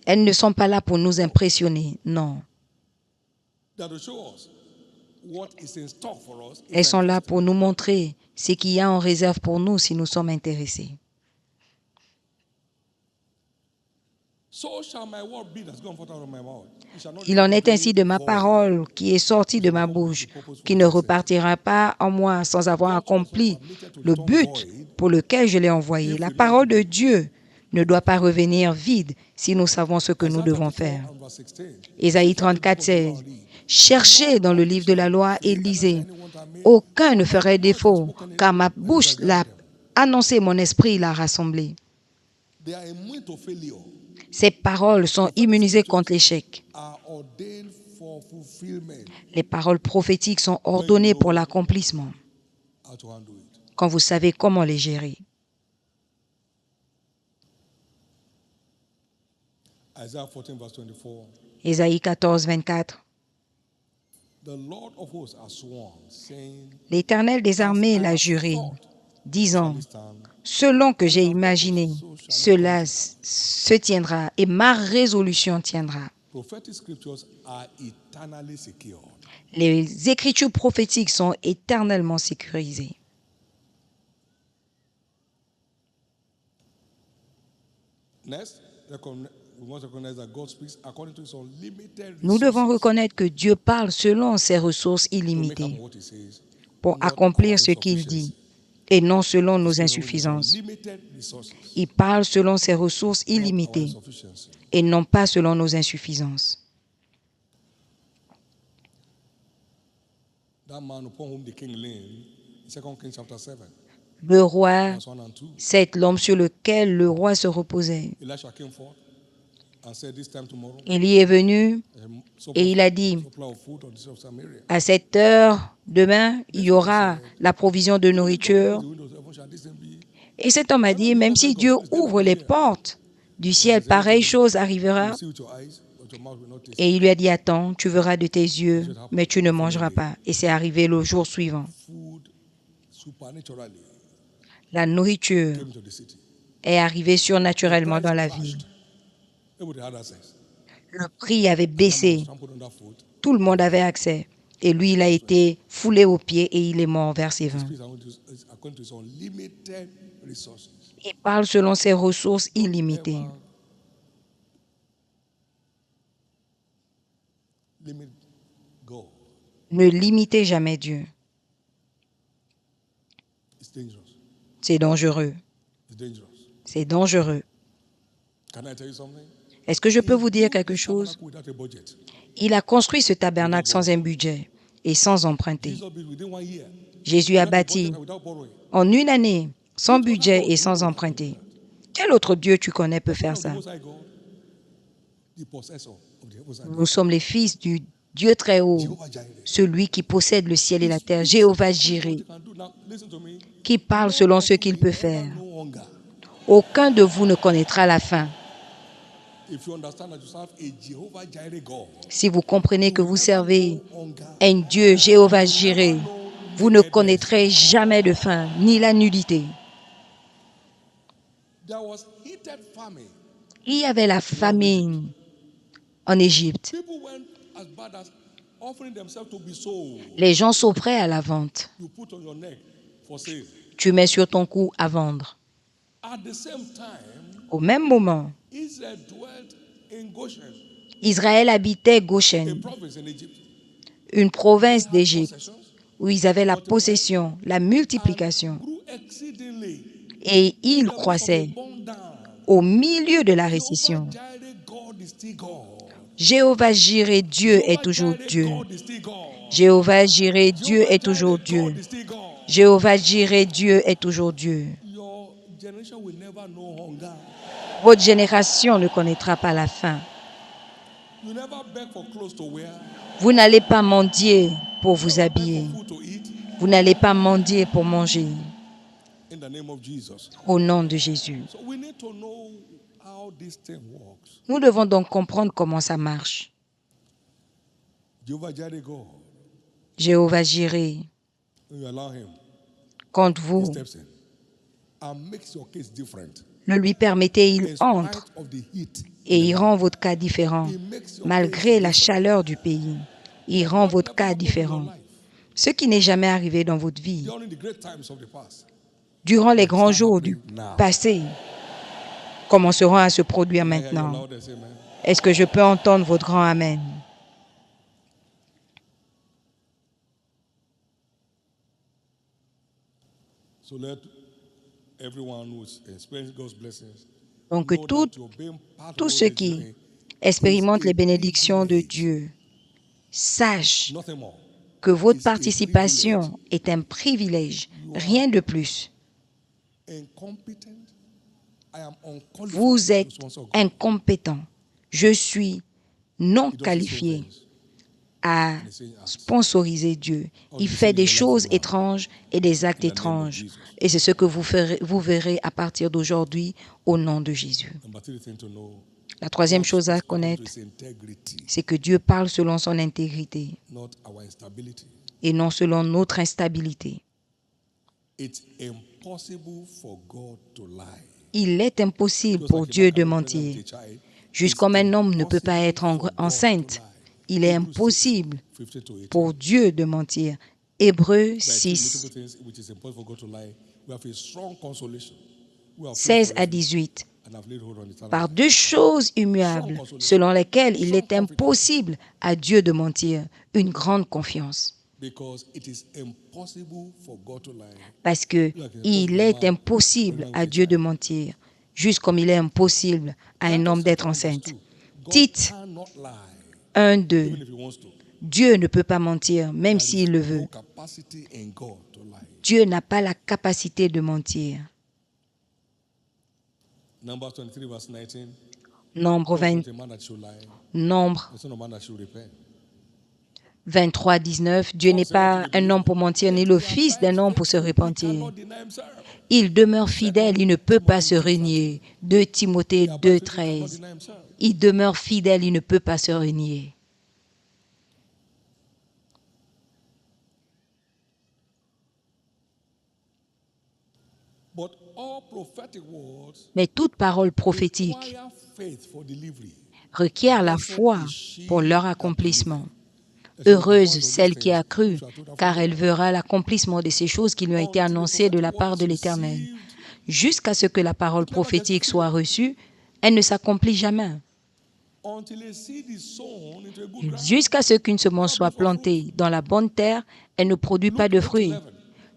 S2: Elles ne sont pas là pour nous impressionner, non. Elles sont là pour nous montrer ce qu'il y a en réserve pour nous si nous sommes intéressés. Il en est ainsi de ma parole qui est sortie de ma bouche, qui ne repartira pas en moi sans avoir accompli le but pour lequel je l'ai envoyé. La parole de Dieu ne doit pas revenir vide si nous savons ce que nous devons faire. Ésaïe 34, 16. Cherchez dans le livre de la loi et lisez. Aucun ne ferait défaut, car ma bouche l'a annoncé, mon esprit l'a rassemblé. Ces paroles sont immunisées contre l'échec. Les paroles prophétiques sont ordonnées pour l'accomplissement, quand vous savez comment les gérer. Ésaïe 14, 24. L'Éternel des armées l'a juré, disant, selon que j'ai imaginé, cela se tiendra et ma résolution tiendra. Les écritures prophétiques sont éternellement sécurisées. Nous devons reconnaître que Dieu parle selon ses ressources illimitées pour accomplir ce qu'il dit et non selon nos insuffisances. Il parle selon ses ressources illimitées et non pas selon nos insuffisances. Le roi, c'est l'homme sur lequel le roi se reposait. Il y est venu et il a dit, à cette heure, demain, il y aura la provision de nourriture. Et cet homme a dit, même si Dieu ouvre les portes du ciel, pareille chose arrivera. Et il lui a dit, attends, tu verras de tes yeux, mais tu ne mangeras pas. Et c'est arrivé le jour suivant. La nourriture est arrivée surnaturellement dans la ville. Le prix avait baissé. Tout le monde avait accès. Et lui, il a été foulé aux pieds et il est mort vers ses vins. Il parle selon ses ressources illimitées. Ne limitez jamais Dieu. C'est dangereux. C'est dangereux. Est-ce que je peux vous dire quelque chose? Il a construit ce tabernacle sans un budget et sans emprunter. Jésus a bâti en une année, sans budget et sans emprunter. Quel autre Dieu tu connais peut faire ça? Nous sommes les fils du Dieu très haut, celui qui possède le ciel et la terre, Jéhovah Jireh, qui parle selon ce qu'il peut faire. Aucun de vous ne connaîtra la fin. Si vous comprenez que vous servez un Dieu, Jéhovah Jireh, vous ne connaîtrez jamais de faim, ni la nudité. Il y avait la famine en Égypte.
S1: offering themselves to be sold.
S2: Les gens s'offraient à la vente.
S1: You put on your neck for sale.
S2: Tu mets sur ton cou à vendre.
S1: At the same time,
S2: Au même moment,
S1: Israel dwelt in Goshen,
S2: Israël habitait
S1: a
S2: Goshen,
S1: province in Egypt.
S2: une province d'Égypte,
S1: Possessions
S2: où ils avaient la possession, la multiplication,
S1: grew exceedingly.
S2: et ils
S1: In the midst of the
S2: croissaient.
S1: burn down,
S2: Au milieu de la récession,
S1: Jehovah Jireh, God is still God.
S2: Jéhovah Jireh, Dieu est toujours
S1: Jehovah
S2: Dieu.
S1: Jireh, God is still God.
S2: Jéhovah Jireh, Dieu
S1: Jehovah
S2: est toujours
S1: Jireh,
S2: Dieu.
S1: God is still God.
S2: Jéhovah Jireh, Dieu est toujours Dieu.
S1: Your generation will never know hunger.
S2: Votre génération ne connaîtra pas la faim.
S1: You never beg for clothes to wear.
S2: Vous n'allez pas mendier pour
S1: You
S2: vous
S1: never beg
S2: habiller.
S1: for food to eat.
S2: Vous n'allez pas mendier pour manger.
S1: In the name of Jesus.
S2: Au nom de Jésus.
S1: So we need to know how this thing works.
S2: Nous devons donc comprendre comment ça marche.
S1: Jehovah Jireh, God.
S2: Jéhovah Jireh,
S1: When you allow him,
S2: quand
S1: he
S2: vous
S1: steps in and makes your case different.
S2: le lui permettez, il
S1: In
S2: entre
S1: spite of the heat.
S2: et il rend votre cas différent.
S1: He makes your
S2: Malgré
S1: case
S2: la
S1: different.
S2: chaleur du pays, il rend
S1: What
S2: votre
S1: never
S2: cas
S1: happened in your
S2: différent.
S1: life
S2: Ce qui n'est jamais arrivé dans votre vie,
S1: during the great times of the past.
S2: durant les
S1: But
S2: grands
S1: it's
S2: jours du
S1: happening now.
S2: passé, commenceront à se produire
S1: Can I hear your
S2: maintenant.
S1: loudest amen?
S2: Est-ce que je peux entendre votre grand Amen?
S1: So let everyone who's experienced God's blessings
S2: Donc que
S1: know that
S2: tous
S1: you're being part
S2: tous
S1: of
S2: ceux
S1: the
S2: qui
S1: journey.
S2: expérimentent
S1: It's a
S2: les bénédictions de
S1: privilege.
S2: Dieu sachent
S1: Nothing more.
S2: que votre
S1: It's a
S2: participation est un privilège, rien de plus.
S1: Incompetent. I am unqualified
S2: Vous
S1: to
S2: êtes
S1: sponsor God.
S2: incompétent. Je suis non
S1: He does his own
S2: qualifié
S1: things.
S2: à
S1: And he's saying, "Ask."
S2: sponsoriser Dieu. Il fait des choses étranges et des actes étranges. Et c'est ce que vous verrez à partir d'aujourd'hui au nom de Jésus.
S1: Number three thing to know,
S2: La troisième
S1: God
S2: chose à
S1: speaks according to
S2: connaître,
S1: his integrity,
S2: c'est que Dieu parle selon son intégrité
S1: not our instability.
S2: et non selon notre instabilité.
S1: It's impossible for God to lie.
S2: Il est impossible
S1: Just
S2: pour
S1: like a
S2: Dieu
S1: man
S2: de
S1: cannot pregnant
S2: mentir.
S1: with a child,
S2: Juste
S1: it's
S2: comme un homme ne peut pas
S1: impossible
S2: être
S1: for God to
S2: enceinte,
S1: lie.
S2: il est
S1: Hebrews 6,
S2: impossible
S1: 15 to 18.
S2: pour Dieu de mentir. Hébreux
S1: By two
S2: 6,
S1: multiple things which is impossible for God to lie, we have a strong consolation. We have
S2: 16
S1: faith
S2: à
S1: for refuge,
S2: 18.
S1: and have laid hold on eternal
S2: Par
S1: life.
S2: deux choses immuables, selon lesquelles il est impossible à Dieu de mentir, une grande confiance.
S1: Because it is impossible for God to lie.
S2: Parce que il est impossible à Dieu de mentir, juste comme il est impossible à un homme d'être enceinte.
S1: God
S2: Tite
S1: cannot lie,
S2: 1, 2.
S1: even if he wants to.
S2: Dieu ne peut pas mentir, même
S1: There
S2: s'il le
S1: is
S2: veut.
S1: no capacity in God to lie.
S2: Dieu n'a pas la capacité de mentir.
S1: Numbers 23 verse 19.
S2: Nombre,
S1: God is
S2: 20
S1: not a man that should lie,
S2: Nombre
S1: the son of man that should repent.
S2: 23, 19. Dieu n'est pas un homme pour mentir, ni le fils d'un homme pour se
S1: He
S2: repentir.
S1: cannot deny himself.
S2: Il demeure fidèle, il ne peut pas se renier. 2 Timothée
S1: He
S2: 2,
S1: abides faithful, cannot
S2: 13.
S1: deny himself.
S2: Il demeure fidèle, il ne peut pas se renier.
S1: But all prophetic words
S2: Mais toute parole prophétique
S1: require faith for delivery.
S2: requiert la foi pour leur accomplissement. Heureuse celle qui a cru, car elle verra l'accomplississement de ces choses qui lui ont été annoncées de la part de l'Éternel. Jusqu'à ce que la parole prophétique soit reçue, elle ne s'accomplit jamais.
S1: Until a seed is sown into a good ground.
S2: Jusqu'à ce qu'une semence soit plantée dans la bonne terre, elle ne produit pas de fruits.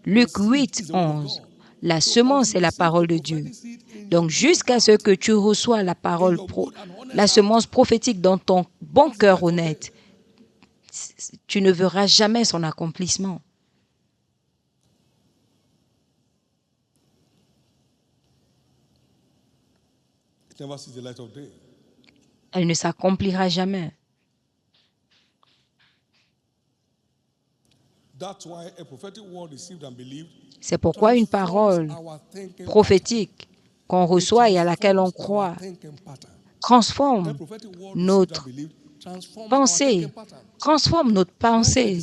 S2: Luc 8, 11. La semence est la parole de Dieu. Donc, jusqu'à ce que tu reçois la parole, la semence prophétique dans ton bon cœur honnête, tu ne verras jamais son accomplissement.
S1: It never sees the light of day.
S2: Elle ne s'accomplira jamais.
S1: That's why a prophetic word received and believed
S2: C'est pourquoi une parole
S1: transforms our thinking
S2: prophétique qu'on reçoit et à laquelle on
S1: transforms
S2: croit
S1: our thinking pattern. A
S2: transforme
S1: prophetic word
S2: notre
S1: received and believed transforms our
S2: pensée,
S1: thinking pattern.
S2: transforme notre pensée,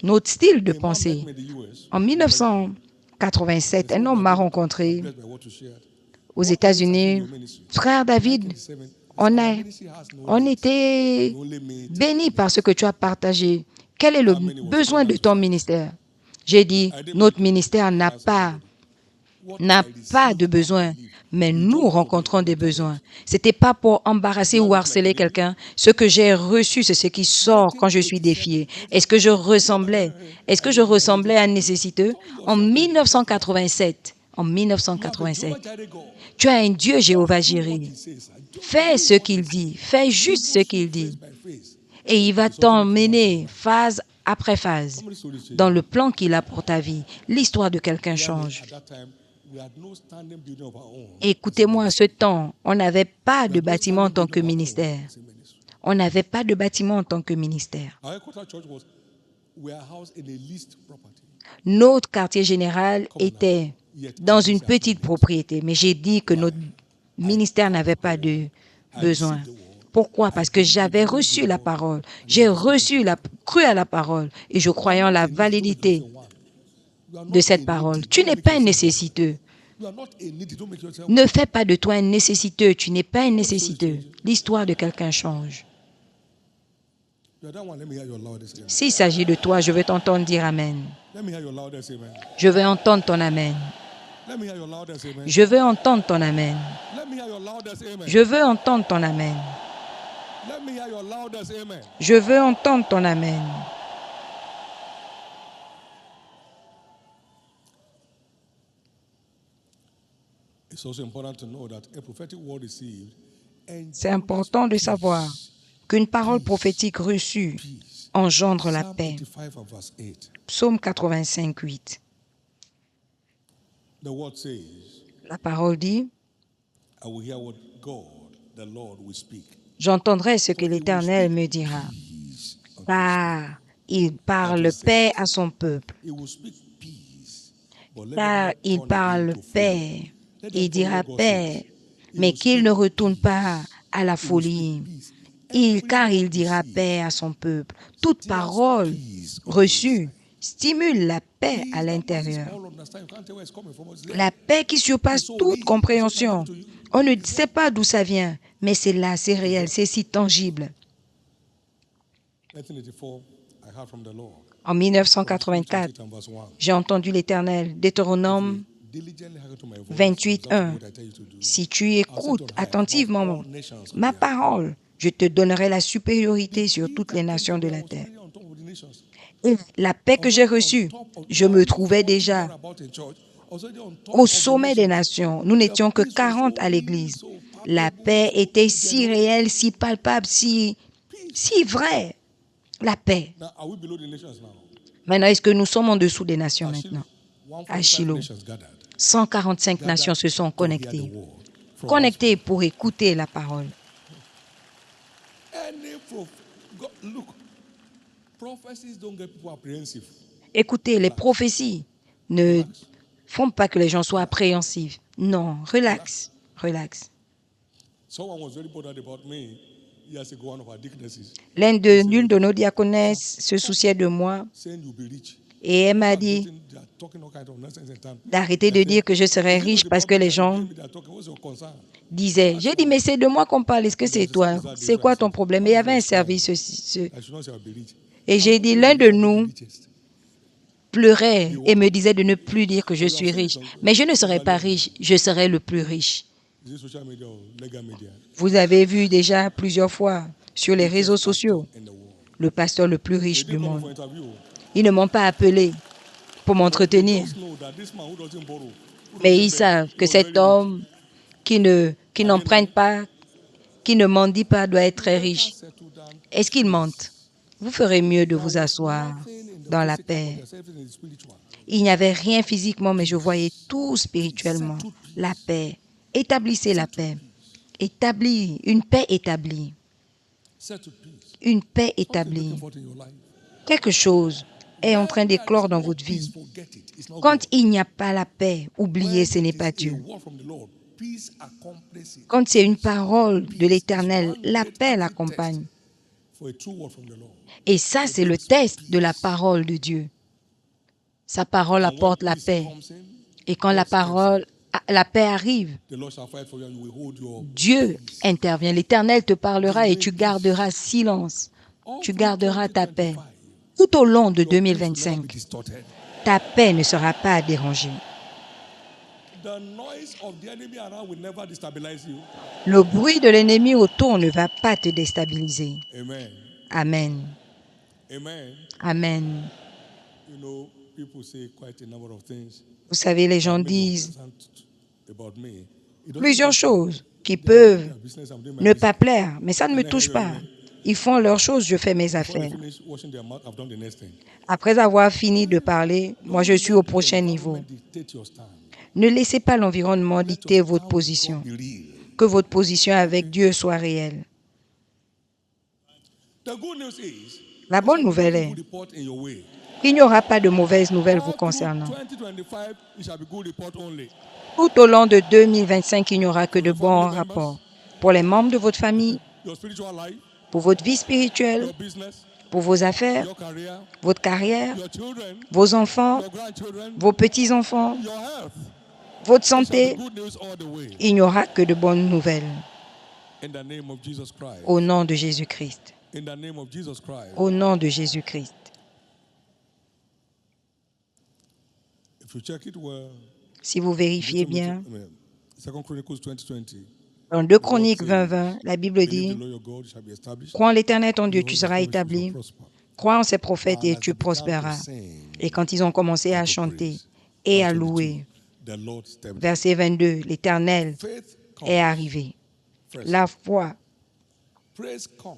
S2: notre style de
S1: A man
S2: pensée.
S1: met me in the US,
S2: En 1987, un homme m'a rencontré
S1: blessed by what you shared.
S2: aux États-Unis. Frère David, On était bénis par ce que tu as partagé. Quel est le besoin de ton ministère? J'ai dit, notre ministère n'a pas de besoin, mais nous rencontrons des besoins. Ce n'était pas pour embarrasser ou harceler quelqu'un. Ce que j'ai reçu, c'est ce qui sort quand je suis défié. Est-ce que je ressemblais à un nécessiteux? En 1987, tu as un Dieu Jéhovah Jireh. Fais ce qu'il dit, fais juste ce qu'il dit. Et il va t'emmener phase après phase dans le plan qu'il a pour ta vie. L'histoire de quelqu'un change. Écoutez-moi, à ce temps, on n'avait pas de bâtiment en tant que ministère. On n'avait pas de bâtiment en tant que ministère. Notre quartier général était dans une petite propriété, mais j'ai dit que notre ministère n'avait pas de besoin. Pourquoi? Parce que j'avais reçu la parole. J'ai cru à la parole et je croyais en la validité de cette parole. Tu n'es pas un nécessiteux. Ne fais pas de toi un nécessiteux. Tu n'es pas un nécessiteux. L'histoire de quelqu'un change. S'il s'agit de toi, je veux t'entendre dire Amen. Je veux entendre ton Amen. Je veux entendre ton Amen. Je veux entendre ton Amen. Je veux entendre ton Amen. C'est important de savoir qu'une parole prophétique reçue engendre la paix. Psaume 85, 8. La parole dit, j'entendrai ce que l'Éternel me dira. Car il parle paix à son peuple. Car il parle paix. Il dira paix, mais qu'il ne retourne pas à la folie. Car il dira paix à son peuple. Toute parole reçue stimule la paix à l'intérieur. La paix qui surpasse toute compréhension. On ne sait pas d'où ça vient, mais c'est là, c'est réel, c'est si tangible. En 1984, j'ai entendu l'Éternel, Deutéronome 28, 1. Si tu écoutes attentivement ma parole, je te donnerai la supériorité sur toutes les nations de la terre. Et la paix que j'ai reçue, je me trouvais déjà au sommet des nations. Nous n'étions que 40 à l'église. La paix était si réelle, si palpable, si vraie. La paix. Maintenant, est-ce que nous sommes en dessous des nations maintenant? À Shiloh, 145 nations se sont connectées. Connectées pour écouter la parole. Écoutez, les prophéties ne font pas que les gens soient appréhensifs. Non, relax, relax. L'une de nos diaconesses se souciait de moi et elle m'a dit d'arrêter de dire que je serais riche parce que les gens disaient. J'ai dit, mais c'est de moi qu'on parle, est-ce que c'est toi? C'est quoi ton problème? Et il y avait un service. Et j'ai dit, l'un de nous pleurait et me disait de ne plus dire que je suis riche. Mais je ne serai pas riche, je serai le plus riche. Vous avez vu déjà plusieurs fois sur les réseaux sociaux le pasteur le plus riche du monde. Ils ne m'ont pas appelé pour m'entretenir. Mais ils savent que cet homme qui n'emprunte pas, qui ne mendie pas, doit être très riche. Est-ce qu'il mente? Vous ferez mieux de vous asseoir dans la paix. Il n'y avait rien physiquement, mais je voyais tout spirituellement. La paix. Établissez la paix. Établis, une paix établie. Une paix établie. Quelque chose est en train d'éclore dans votre vie. Quand il n'y a pas la paix, oubliez, ce n'est pas Dieu. Quand c'est une parole de l'Éternel, la paix l'accompagne. Et ça, c'est le test de la parole de Dieu. Sa parole apporte la paix. Et quand la parole la paix arrive,
S1: the Lord shall fight for you and you will hold your
S2: Dieu
S1: peace.
S2: intervient. L'Éternel te parlera et tu garderas silence.
S1: All
S2: Tu
S1: through
S2: garderas ta paix.
S1: 2025,
S2: Tout au long de
S1: your peace will never be
S2: 2025,
S1: distorted.
S2: ta paix ne sera pas dérangée.
S1: The noise of the enemy around will never destabilize you.
S2: Le bruit de l'ennemi autour ne va pas te déstabiliser.
S1: Amen.
S2: Amen.
S1: Amen.
S2: Amen.
S1: You know, people say quite a number of things.
S2: Vous savez, les gens
S1: that make no
S2: disent
S1: present about me. It doesn't
S2: plusieurs
S1: matter.
S2: choses qui
S1: They are doing
S2: peuvent
S1: their business, I'm doing my
S2: ne
S1: business.
S2: pas plaire, mais ça ne me
S1: And I
S2: touche
S1: hear you,
S2: pas.
S1: amen.
S2: Ils font leurs choses, je fais mes
S1: Before they
S2: affaires.
S1: finish washing their mouth, I've done the next thing.
S2: Après avoir fini de parler, moi je
S1: Don't
S2: suis
S1: let
S2: au
S1: the
S2: prochain niveau.
S1: environment dictate your stand.
S2: Ne laissez pas l'environnement
S1: Let
S2: dicter
S1: your
S2: votre
S1: stand with
S2: position.
S1: God be real.
S2: Que votre position avec Dieu soit réelle.
S1: The good news is,
S2: La
S1: there
S2: bonne
S1: shall be no
S2: nouvelle
S1: evil
S2: est
S1: report in your way.
S2: qu'il n'y aura pas de mauvaises nouvelles vous
S1: All through
S2: concernant.
S1: 2025, it shall be good report only.
S2: Tout au long de 2025, il n'y aura que
S1: For
S2: de
S1: your
S2: bons
S1: family members,
S2: rapports. Pour les membres de votre famille,
S1: your spiritual life,
S2: pour votre vie spirituelle,
S1: your business,
S2: pour vos affaires,
S1: your career,
S2: votre carrière,
S1: your children,
S2: vos enfants,
S1: your grandchildren,
S2: vos petits-enfants,
S1: your health.
S2: votre
S1: It shall be
S2: santé.
S1: good news all the way.
S2: Il n'y aura que de bonnes nouvelles.
S1: In the name of Jesus Christ.
S2: Au nom de Jésus-Christ.
S1: In the name of Jesus Christ.
S2: Au nom de Jésus-Christ.
S1: If you check it well,
S2: Si vous vérifiez bien,
S1: 2 Chronicles 20:20.
S2: dans 2 Chroniques 20, la Bible
S1: Believe
S2: dit
S1: the Lord your God, you shall be established.
S2: « Crois en l'Éternel ton Dieu,
S1: Behold,
S2: tu
S1: his
S2: seras
S1: promise, you shall
S2: établi.
S1: prosper.
S2: Crois en ses prophètes
S1: And
S2: et
S1: as
S2: tu
S1: they began to
S2: prospéreras. »
S1: sing
S2: Et quand ils ont commencé à
S1: and to
S2: chanter
S1: praise,
S2: et à
S1: verse 22,
S2: louer,
S1: the Lord stepped in.
S2: verset 22, l'Éternel
S1: Faith
S2: est
S1: comes
S2: arrivé.
S1: first.
S2: La foi,
S1: Praise comes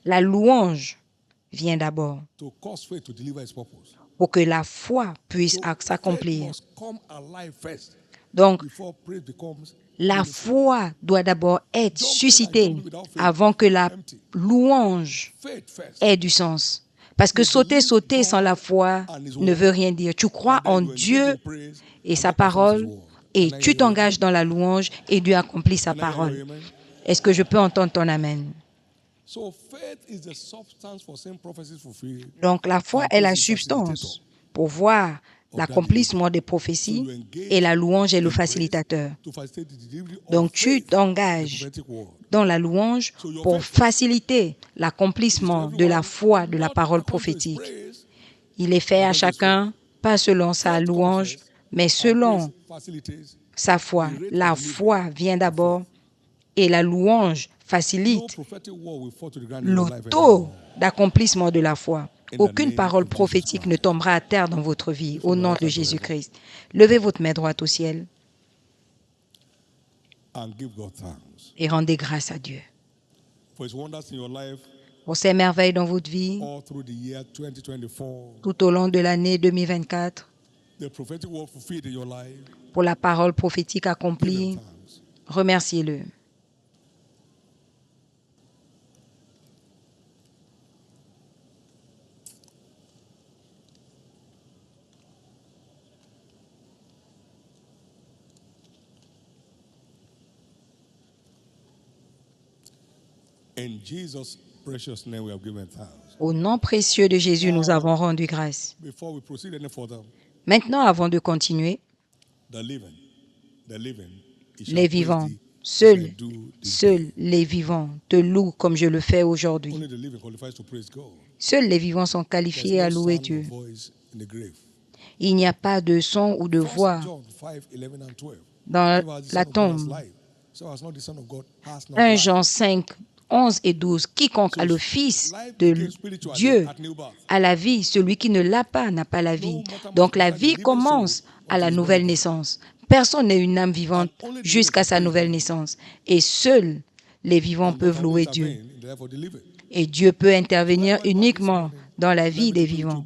S2: la louange vient d'abord
S1: to cause faith to deliver its purpose.
S2: pour que la foi puisse
S1: So faith
S2: s'accomplir.
S1: must come alive first
S2: Donc,
S1: before praise becomes
S2: la
S1: meaningful.
S2: foi doit d'abord être
S1: Jumping and
S2: suscitée
S1: jumping without faith
S2: avant que la
S1: is empty.
S2: louange
S1: Faith first.
S2: ait du sens. Parce que
S1: You
S2: sauter
S1: believe
S2: sans la
S1: God
S2: foi
S1: and His
S2: ne
S1: word,
S2: veut rien dire. Tu crois
S1: and then
S2: en
S1: you engage
S2: Dieu
S1: in praise,
S2: et
S1: and
S2: sa
S1: God performs His
S2: parole
S1: word.
S2: et
S1: Can I
S2: tu
S1: hear your
S2: t'engages
S1: amen?
S2: dans la louange et Dieu accomplit sa
S1: Can I hear your
S2: parole.
S1: amen?
S2: Est-ce que je peux entendre ton amen?
S1: So faith is the substance for seeing prophecies fulfilled.
S2: Donc la foi
S1: And
S2: est la
S1: praise is the
S2: substance
S1: facilitator
S2: pour voir
S1: of
S2: l'accomplissement des
S1: that delivery. So
S2: prophéties
S1: you engage
S2: et la louange est le
S1: in praise
S2: facilitateur.
S1: to facilitate the delivery of
S2: Donc tu
S1: faith, the
S2: t'engages
S1: prophetic word.
S2: dans la louange
S1: So your
S2: pour
S1: faith first.
S2: faciliter
S1: It is to
S2: l'accomplissement de la
S1: everyone,
S2: foi, de la
S1: not
S2: parole
S1: according to his
S2: prophétique.
S1: praise,
S2: Il est fait
S1: but
S2: à
S1: according to his faith.
S2: chacun, pas selon sa
S1: Faith comes
S2: louange,
S1: first,
S2: mais
S1: and praise
S2: selon
S1: facilitates
S2: sa
S1: the
S2: foi.
S1: rate
S2: La
S1: of delivery
S2: foi vient
S1: of
S2: d'abord
S1: faith.
S2: et la louange
S1: No
S2: facilite
S1: prophetic word will fall to the ground in
S2: le
S1: your life
S2: taux
S1: anymore.
S2: d'accomplissement de la foi.
S1: In the
S2: Aucune
S1: name
S2: parole
S1: of Jesus
S2: prophétique ne
S1: Christ.
S2: tombera à terre dans votre vie,
S1: Lift
S2: au
S1: your
S2: nom
S1: right
S2: de
S1: hand to heaven
S2: Jésus-Christ. Levez votre main droite au ciel
S1: and give God thanks
S2: et rendez grâce à Dieu
S1: for His wonders in your life
S2: pour ces merveilles dans votre vie
S1: all through the year 2024.
S2: tout au long de l'année 2024,
S1: The prophetic word fulfilled in your life.
S2: pour la parole prophétique
S1: Give Him
S2: accomplie.
S1: thanks.
S2: Remerciez-le.
S1: In Jesus' precious name, we have given thanks.
S2: Au nom précieux de Jésus, nous avons rendu grâce.
S1: Before we proceed any further,
S2: Maintenant, avant de continuer,
S1: the living, it shall
S2: les
S1: praise
S2: vivants,
S1: thee,
S2: seuls,
S1: as I do this
S2: seuls
S1: day.
S2: les vivants te louent comme je le fais aujourd'hui.
S1: Only the living qualifies to praise God.
S2: Seuls les vivants sont
S1: There's
S2: qualifiés à
S1: no
S2: louer
S1: sound
S2: Dieu.
S1: of voice in the grave.
S2: Il n'y a pas de son ou de
S1: 1
S2: voix
S1: John 5, 11 and 12.
S2: dans
S1: Whoever has the
S2: la
S1: Son of God has
S2: tombe.
S1: life. So has not the Son of God has not
S2: 1
S1: life.
S2: Jean 5, 11 et 12. Quiconque a le Fils
S1: Life
S2: de
S1: begins spiritually
S2: Dieu
S1: at new birth.
S2: a la vie. Celui qui ne l'a pas n'a pas la vie. Donc la vie commence à la nouvelle naissance. Personne n'est une âme vivante jusqu'à sa nouvelle naissance. Et seuls les vivants
S1: And God
S2: peuvent
S1: can
S2: louer
S1: intervene
S2: Dieu.
S1: in the life of the living.
S2: Et Dieu peut intervenir uniquement dans la vie des vivants.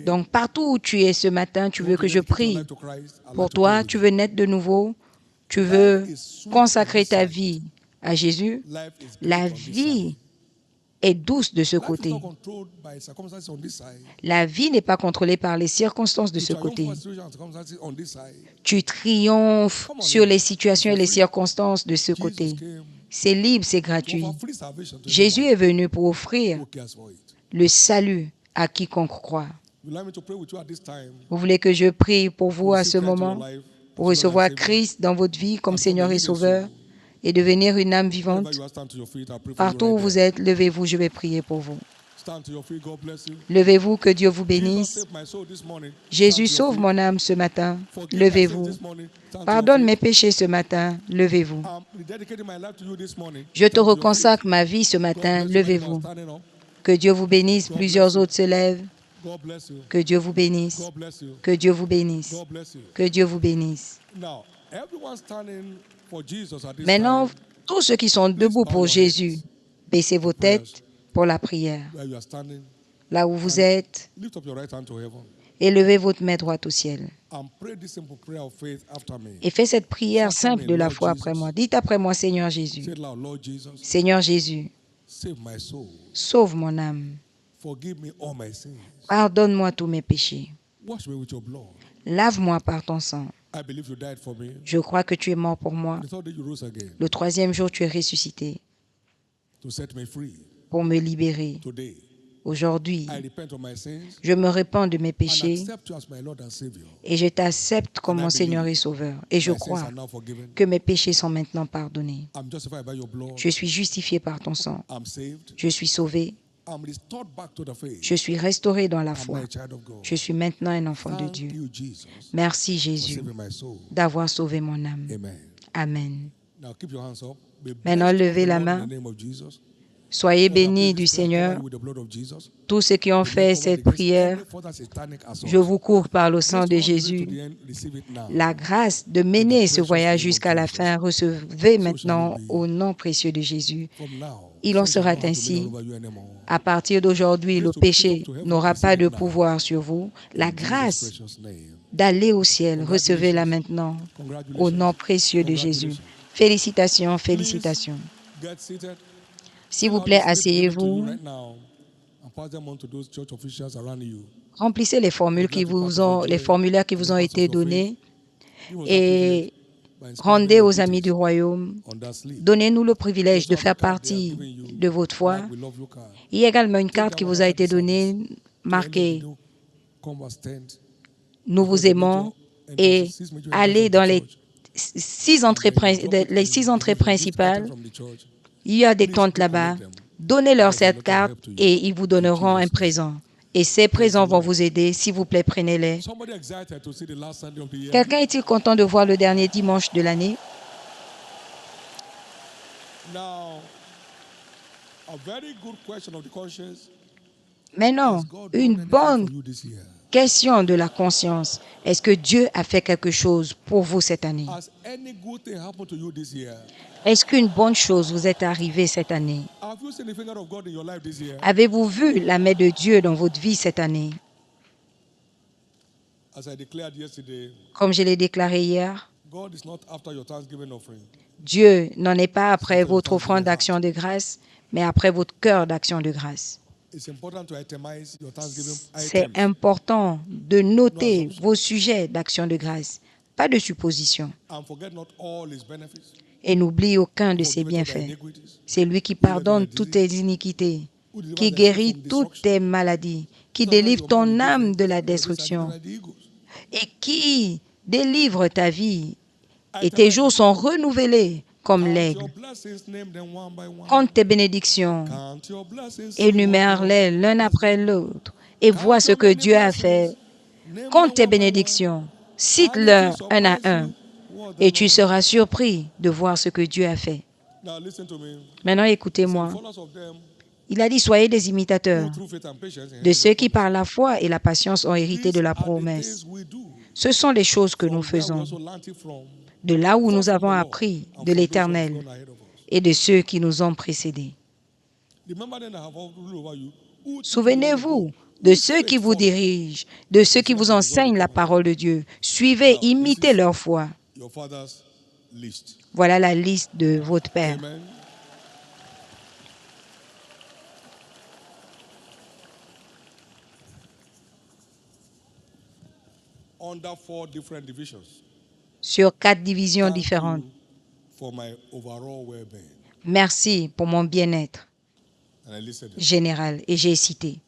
S2: Donc partout où tu es ce matin, tu veux que je prie pour toi, tu veux naître de nouveau, tu veux consacrer ta vie à Jésus. La vie est douce de ce côté. La vie n'est pas contrôlée par les circonstances de ce côté. Tu triomphes sur les situations et les circonstances de ce côté. C'est libre, c'est gratuit. Jésus est venu pour offrir le salut à quiconque croit. Vous voulez que je prie pour vous à ce moment pour recevoir Christ dans votre vie comme Seigneur et Sauveur et devenir une âme vivante, partout où vous êtes, levez-vous, je vais prier pour vous. Levez-vous, que Dieu vous bénisse. Jésus sauve mon âme ce matin, levez-vous. Pardonne mes péchés ce matin, levez-vous. Je te reconsacre ma vie ce matin, levez-vous. Que Dieu vous bénisse, plusieurs autres se lèvent. Que Dieu vous bénisse. Que Dieu vous bénisse. Que Dieu vous bénisse. Maintenant, tous ceux qui sont debout pour Jésus, baissez vos têtes pour la prière. Là où vous êtes, élevez votre main droite au ciel. Et faites cette prière simple de la foi après moi. Dites après moi, Seigneur Jésus. Seigneur Jésus, sauve mon âme. Pardonne-moi tous mes péchés. Lave-moi par ton sang. Je crois que tu es mort pour moi. Le troisième jour, tu es ressuscité pour me libérer. Aujourd'hui, je me répands de mes péchés et je t'accepte comme mon Seigneur et Sauveur. Et je crois que mes péchés sont maintenant pardonnés. Je suis justifié par ton sang. Je suis sauvé. Je suis restauré dans la foi. Je suis maintenant un enfant de Dieu. Merci Jésus d'avoir sauvé mon âme. Amen. Maintenant, levez la main. Soyez bénis du Seigneur. Tous ceux qui ont fait cette prière, je vous couvre par le sang de Jésus. La grâce de mener ce voyage jusqu'à la fin, recevez maintenant au nom précieux de Jésus. Il en sera ainsi. À partir d'aujourd'hui, le péché n'aura pas de pouvoir sur vous. La grâce d'aller au ciel, recevez-la maintenant au nom précieux de Jésus. Félicitations, félicitations. S'il vous plaît, asseyez-vous. Remplissez les formulaires qui vous ont été donnés et rendez aux amis du royaume. Donnez-nous le privilège de faire partie de votre foi. Il y a également une carte qui vous a été donnée, marquée « Nous vous aimons » et allez dans les six entrées principales. Il y a des tentes là-bas. Donnez-leur cette carte et ils vous donneront un présent. Et ces présents vont vous aider. S'il vous plaît, prenez-les. Quelqu'un est-il content de voir le dernier dimanche de l'année? Maintenant, une bonne question de la conscience. Est-ce que Dieu a fait quelque chose pour vous cette année? Est-ce qu'une bonne chose vous est arrivée cette année? Avez-vous vu la main de Dieu dans votre vie cette année? Comme je l'ai déclaré hier, Dieu n'en est pas après votre offrande d'action de grâce, mais après votre cœur d'action de grâce. C'est important de noter vos sujets d'action de grâce, pas de suppositions. Et n'oublie aucun de ses bienfaits. C'est lui qui pardonne toutes tes iniquités, qui guérit toutes tes maladies, qui délivre ton âme de la destruction et qui délivre ta vie. Et tes jours sont renouvelés comme l'aigle. Compte tes bénédictions, énumère-les l'un après l'autre et vois ce que Dieu a fait. Compte tes bénédictions, cite-leur un à un et tu seras surpris de voir ce que Dieu a fait. Maintenant, écoutez-moi. Il a dit, soyez des imitateurs de ceux qui par la foi et la patience ont hérité de la promesse. Ce sont les choses que nous faisons, de là où nous avons appris de l'Éternel et de ceux qui nous ont précédés. Souvenez-vous de ceux qui vous dirigent, de ceux qui vous enseignent la parole de Dieu. Suivez, imitez leur foi. Voilà la liste de votre Père. Sur 4 divisions différentes. Merci pour mon bien-être général. Et j'ai cité.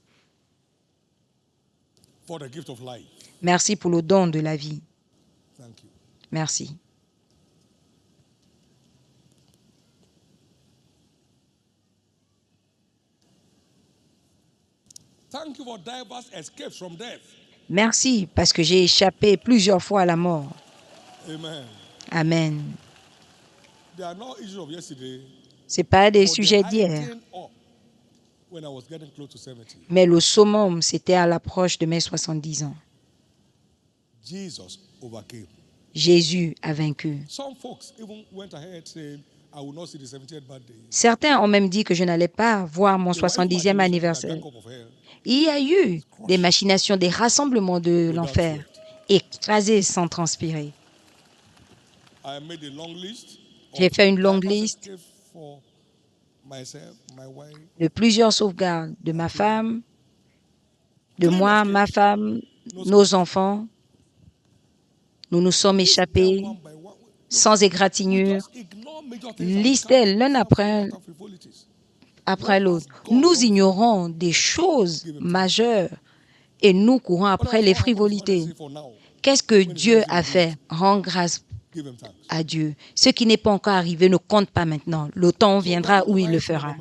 S2: Merci pour le don de la vie. Merci.
S1: Thank you for diverse escapes from death.
S2: Merci parce que j'ai échappé plusieurs fois à la mort.
S1: Amen.
S2: Amen.
S1: They are not issues of yesterday,
S2: Ce n'est pas des
S1: but
S2: sujets
S1: they
S2: d'hier,
S1: heightened up when I was getting close to 70.
S2: mais le summum, c'était à l'approche de mes 70 ans.
S1: Jesus overcame.
S2: Jésus a vaincu.
S1: Some folks even went ahead saying, I will not see the 70th birthday.
S2: Certains ont même dit que je n'allais pas voir mon
S1: There were
S2: 70e
S1: machinations
S2: anniversaire.
S1: in the gang of hell
S2: Il y a eu des machinations, des rassemblements de
S1: without
S2: l'enfer,
S1: sweat.
S2: écrasés sans transpirer.
S1: I made a long list
S2: J'ai
S1: of
S2: fait une longue
S1: diverse
S2: liste
S1: escapes for myself, my wife,
S2: de plusieurs sauvegardes de ma femme, de moi, ma femme, nos enfants. Nous nous sommes
S1: them
S2: échappés
S1: one by one.
S2: sans
S1: We
S2: égratignure,
S1: just ignore major things and
S2: listées
S1: come
S2: l'un
S1: far after frivolities.
S2: après l'autre. Nous ignorons des choses majeures et nous courons après les frivolités.
S1: For now,
S2: Qu'est-ce que Dieu a fait? Rends grâce
S1: give him thanks.
S2: à Dieu. Ce qui n'est pas encore arrivé ne compte pas maintenant. Le temps viendra où il le fera.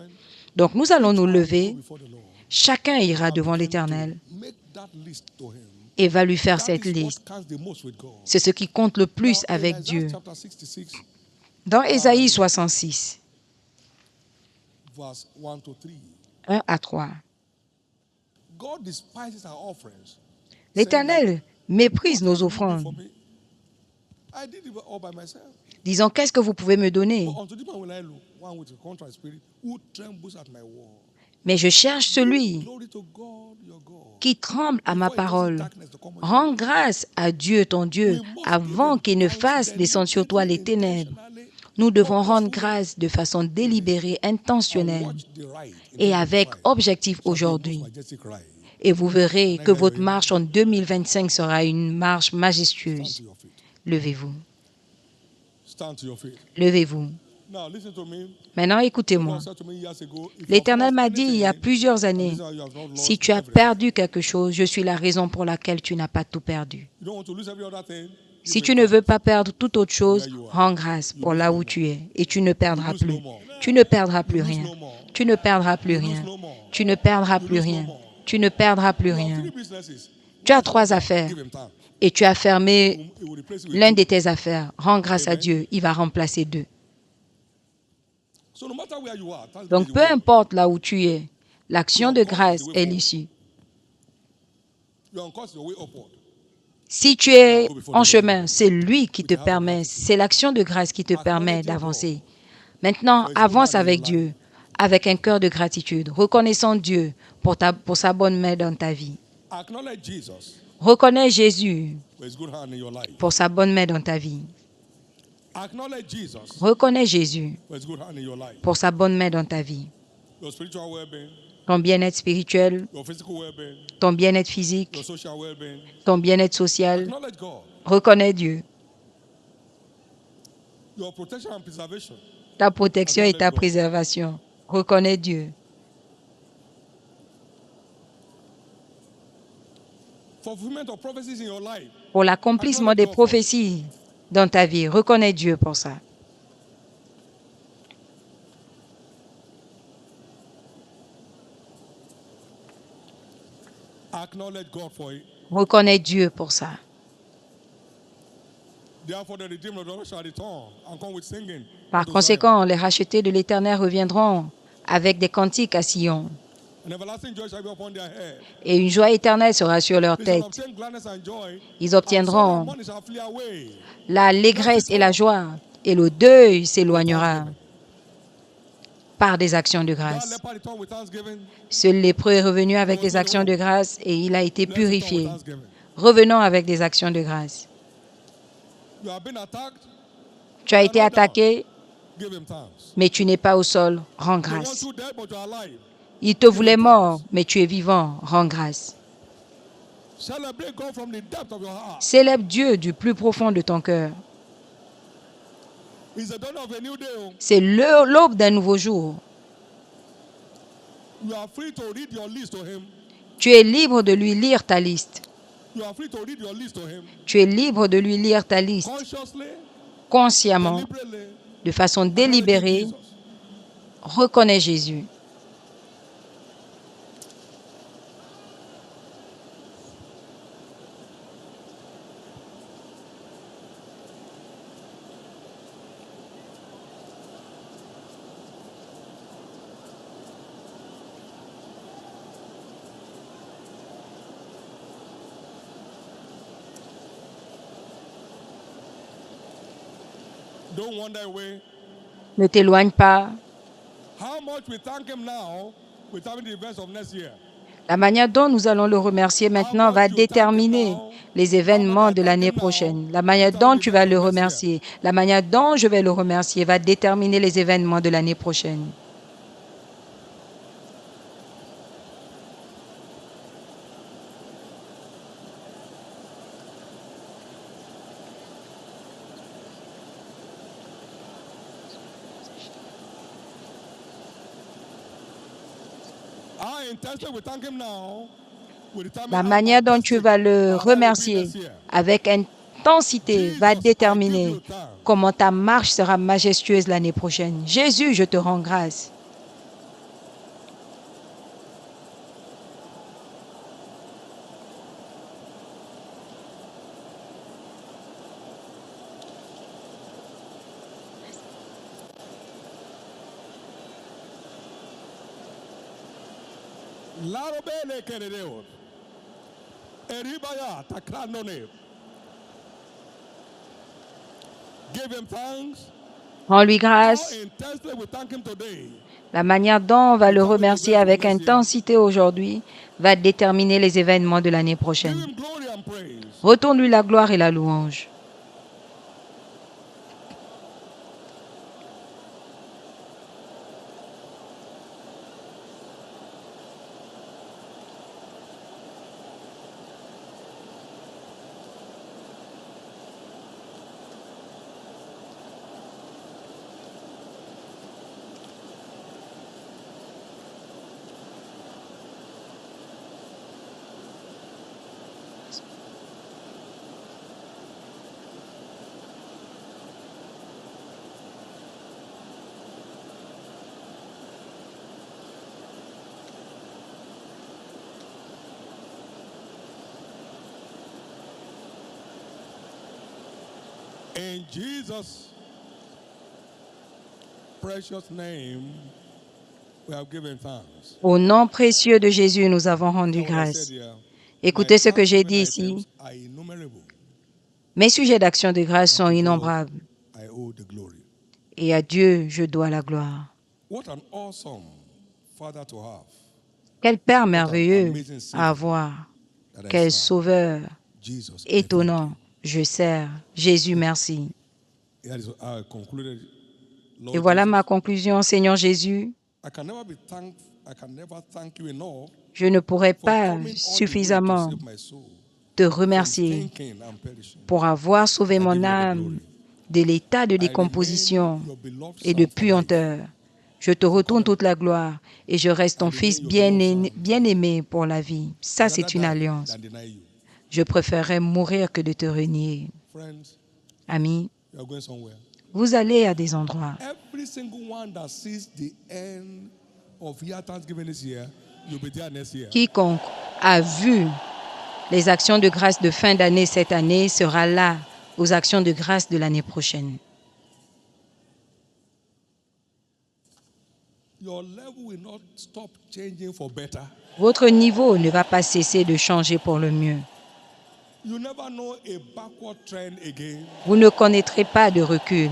S2: Donc nous allons nous lever.
S1: Before the Lord,
S2: Chacun ira devant l'Éternel
S1: make that list to him.
S2: et va lui faire
S1: That
S2: cette
S1: is
S2: liste.
S1: what counts the most with God.
S2: C'est ce qui compte le plus
S1: Now, in
S2: avec
S1: Isaiah
S2: Dieu.
S1: chapter 66,
S2: Dans Ésaïe 66,
S1: verse 1 to 3,
S2: 1 à 3,
S1: God despises our offerings.
S2: l'Éternel méprise nos
S1: For
S2: offrandes,
S1: me, I did it all by myself.
S2: disant, qu'est-ce que vous pouvez me donner?
S1: But unto this man will I look, one with a contrite spirit, who trembles at my word.
S2: Mais je cherche celui
S1: Glory to God, your God.
S2: qui tremble à ma
S1: Before he causes
S2: parole.
S1: darkness to come on you.
S2: Rends grâce à Dieu, ton Dieu, avant qu'il ne fasse descendre sur toi les ténèbres. Nous devons rendre grâce de façon délibérée, intentionnelle et avec objectif aujourd'hui. Et vous verrez que votre marche en 2025 sera une marche majestueuse. Levez-vous.
S1: Stand to your feet.
S2: Levez-vous.
S1: Now listen to me.
S2: Maintenant, écoutez-moi.
S1: God said to me years ago, if you
S2: L'Éternel
S1: have
S2: m'a
S1: lost
S2: dit il y a
S1: anything,
S2: plusieurs
S1: and
S2: années,
S1: this is how you have not lost
S2: si tu as
S1: everything.
S2: perdu quelque chose, je suis la raison pour laquelle tu n'as pas tout perdu.
S1: You don't want to lose every other thing,
S2: Si
S1: give
S2: tu
S1: him
S2: ne
S1: thanks.
S2: veux pas perdre toute autre chose, rends grâce pour là où tu es et tu ne perdras
S1: lose
S2: plus.
S1: no more.
S2: Tu ne perdras plus
S1: You lose
S2: rien.
S1: no more.
S2: Tu ne perdras plus
S1: You lose
S2: rien.
S1: no more.
S2: Tu ne perdras
S1: You
S2: plus
S1: lose no
S2: rien.
S1: more.
S2: Tu ne perdras plus
S1: You have
S2: rien.
S1: three businesses.
S2: Tu as
S1: One
S2: 3
S1: is down,
S2: affaires
S1: give him thanks.
S2: et tu as fermé
S1: He will replace it with
S2: l'un
S1: two.
S2: de tes affaires. Rends grâce à
S1: Amen.
S2: Dieu. Il va remplacer 2.
S1: So no matter where you are, thanks be
S2: Donc,
S1: the
S2: peu
S1: way.
S2: importe là où tu es, l'action de grâce est l'issue.
S1: You're on course, your way upward.
S2: Si tu es en chemin, c'est lui qui te permet, c'est l'action de grâce qui te permet d'avancer. Maintenant, avance avec Dieu, avec un cœur de gratitude, reconnaissant Dieu pour sa bonne main dans ta vie.
S1: Acknowledge Jesus
S2: Reconnais Jésus
S1: for his good hand in your life.
S2: pour sa bonne main dans ta vie.
S1: Acknowledge Jesus
S2: Reconnais Jésus
S1: for his good hand in your life.
S2: pour sa bonne main dans ta vie.
S1: Your spiritual well-being,
S2: Ton bien-être spirituel,
S1: your physical well-being,
S2: ton bien-être physique,
S1: your social well-being.
S2: ton bien-être social.
S1: Acknowledge God.
S2: Reconnais Dieu.
S1: Your protection and preservation.
S2: Ta protection et ta préservation. Reconnais Dieu.
S1: For fulfillment of prophecies in your life.
S2: Pour l'accomplissement des prophéties dans ta vie. Reconnais Dieu pour ça.
S1: Acknowledge God for it.
S2: Reconnais Dieu pour ça.
S1: Therefore, the redeemed of the Lord shall return and come with singing.
S2: Par
S1: unto Zion.
S2: conséquent, les rachetés de l'Éternel reviendront avec des cantiques à Sion.
S1: And everlasting joy shall be upon their head.
S2: Et une joie éternelle sera sur leur
S1: They shall
S2: tête.
S1: obtain gladness and joy.
S2: Ils
S1: And sorrow and
S2: obtiendront
S1: mourning shall flee away.
S2: l'allégresse et la joie. Et le deuil s'éloignera par des actions de
S1: That
S2: grâce.
S1: leper returned with thanksgiving.
S2: Ce lépreux est revenu avec des actions de grâce et il a été
S1: Let's return with
S2: purifié.
S1: thanksgiving.
S2: Revenons avec des actions de grâce.
S1: You have been attacked.
S2: Tu as été attaqué,
S1: Give him thanks.
S2: mais tu n'es pas au sol. Rends
S1: They want
S2: grâce.
S1: you dead, but you are alive.
S2: Il te voulait mort, mais tu es vivant. Rends grâce.
S1: Celebrate God from the depth of your heart.
S2: Célèbre Dieu du plus profond de ton cœur.
S1: It's the dawn of a new day.
S2: C'est l'aube d'un nouveau jour.
S1: You are free to read your list to him.
S2: Tu es libre de lui lire ta liste.
S1: You are free to read your list to him.
S2: Tu es libre de lui lire ta liste
S1: Consciously,
S2: consciemment,
S1: deliberately,
S2: de façon
S1: acknowledging
S2: délibérée.
S1: Jesus.
S2: Reconnais Jésus.
S1: Don't wander away.
S2: Ne t'éloigne pas.
S1: How much we thank him now, we thank the events of next year.
S2: La manière dont nous allons le remercier maintenant va déterminer les événements de l'année prochaine. La manière dont tu vas le remercier, la manière dont je vais le remercier va déterminer les événements de l'année prochaine. La manière dont tu vas le remercier avec intensité va déterminer comment ta marche sera majestueuse l'année prochaine. Jésus, je te rends grâce. Rends-lui grâce. La manière dont on va le remercier avec intensité aujourd'hui va déterminer les événements de l'année prochaine. Retourne-lui la gloire et la louange.
S1: In Jesus' precious name, we have given thanks.
S2: Au nom précieux de Jésus, nous avons rendu grâce. Écoutez ce que j'ai dit ici. Mes sujets d'action de grâce sont innombrables. Et à Dieu, je dois la gloire. Quel Père merveilleux à avoir. Quel Sauveur étonnant. Je sers. Jésus, merci. Et voilà ma conclusion, Seigneur Jésus. Je ne pourrai pas suffisamment te remercier pour avoir sauvé mon âme de l'état de décomposition et de puanteur. Je te retourne toute la gloire et je reste ton fils bien-aimé pour la vie. Ça, c'est une alliance. Je préférerais mourir que de te renier. Amis, vous allez à des endroits. Quiconque a vu les actions de grâce de fin d'année cette année sera là aux actions de grâce de l'année prochaine. Votre niveau ne va pas cesser de changer pour le mieux. Vous ne connaîtrez pas de recul.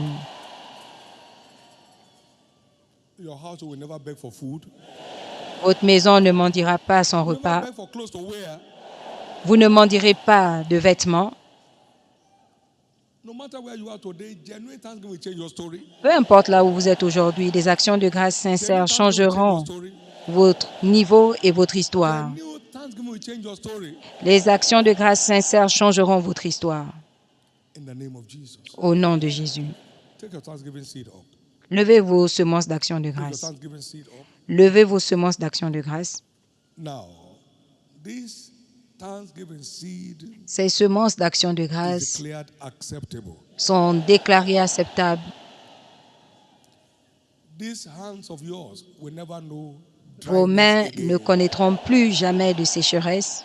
S2: Votre maison ne mendira pas son repas. Vous ne mendirez pas de vêtements. Peu importe là où vous êtes aujourd'hui, des actions de grâce sincères changeront votre niveau et votre histoire. Les actions de grâce sincères changeront votre histoire. Au nom de Jésus. Levez vos semences d'action de grâce. Levez vos semences d'action de grâce.
S1: thanksgiving seed
S2: Ces semences d'action de
S1: is
S2: grâce
S1: declared acceptable.
S2: sont déclarées acceptables.
S1: These hands of yours will never know
S2: Vos
S1: dryness
S2: mains ne
S1: again.
S2: connaîtront plus jamais de sécheresse.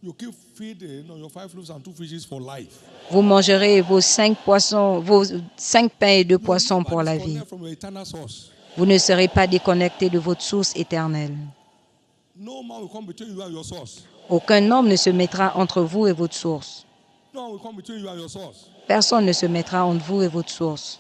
S1: You keep feeding on your 5 loaves and 2 fishes for life.
S2: Vous mangerez vos 5 poissons, vos 5 pains et 2
S1: You will
S2: poissons
S1: never
S2: pour la vie.
S1: disconnect from your eternal source.
S2: Vous ne serez pas déconnecté de votre source éternelle.
S1: No man will come between you and your source.
S2: Aucun homme ne se mettra entre vous et votre source.
S1: No one will come between you and your source.
S2: Personne ne se mettra entre vous et votre source.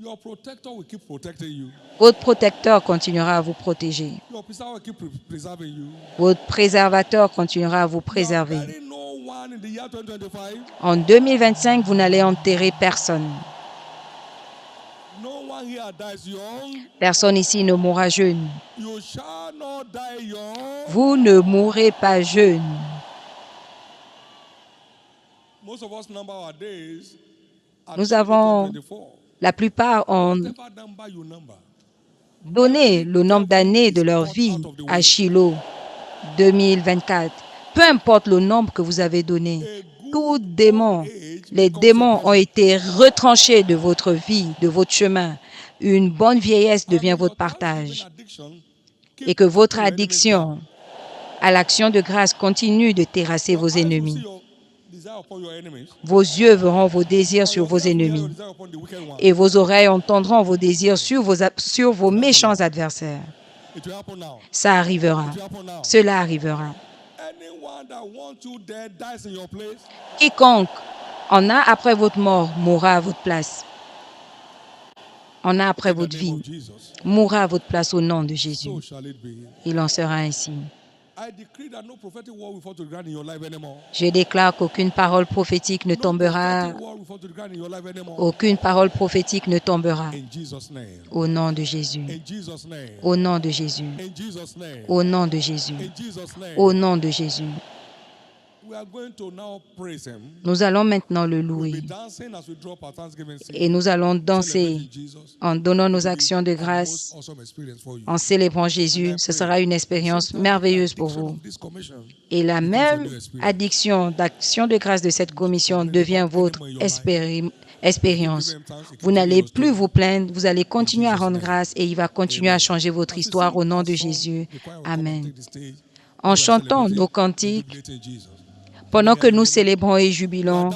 S1: Your protector will keep protecting you.
S2: Votre protecteur continuera à vous protéger.
S1: Your preserver will keep preserving you.
S2: Votre préservateur continuera à vous
S1: You are
S2: préserver.
S1: burying no one in the year 2025.
S2: En 2025, vous n'allez enterrer personne.
S1: No one here dies young.
S2: Personne ici ne mourra jeune.
S1: You shall not die young.
S2: Vous ne mourrez pas jeune.
S1: Most of us number our days at
S2: Nous avons,
S1: 2024.
S2: la plupart ont
S1: Whatever number you number,
S2: donné le nombre d'années de leur vie à Shiloh 2024. Peu importe le nombre que vous avez donné, tout démon, les démons ont été retranchés de votre vie, de votre chemin. Une bonne vieillesse devient votre partage. Et que votre addiction à l'action de grâce continue de terrasser vos ennemis. Vos yeux verront vos désirs sur vos ennemis et vos oreilles entendront vos désirs sur vos méchants adversaires. Ça arrivera. Cela arrivera. Quiconque en a après votre mort mourra à votre place. En a après votre vie mourra à votre place au nom de Jésus. Il en sera ainsi. Je déclare qu'aucune parole prophétique ne tombera. Aucune parole prophétique ne tombera. Au nom de Jésus. Au nom de Jésus. Au nom de Jésus. Au nom de Jésus. Nous allons maintenant le louer. Et nous allons danser en donnant nos actions de grâce, en célébrant Jésus. Ce sera une expérience merveilleuse pour vous. Et la même addiction d'action de grâce de cette commission devient votre expérience. Vous n'allez plus vous plaindre, vous allez continuer à rendre grâce et il va continuer à changer votre histoire au nom de Jésus. Amen. En chantant nos cantiques, pendant que nous célébrons et jubilons,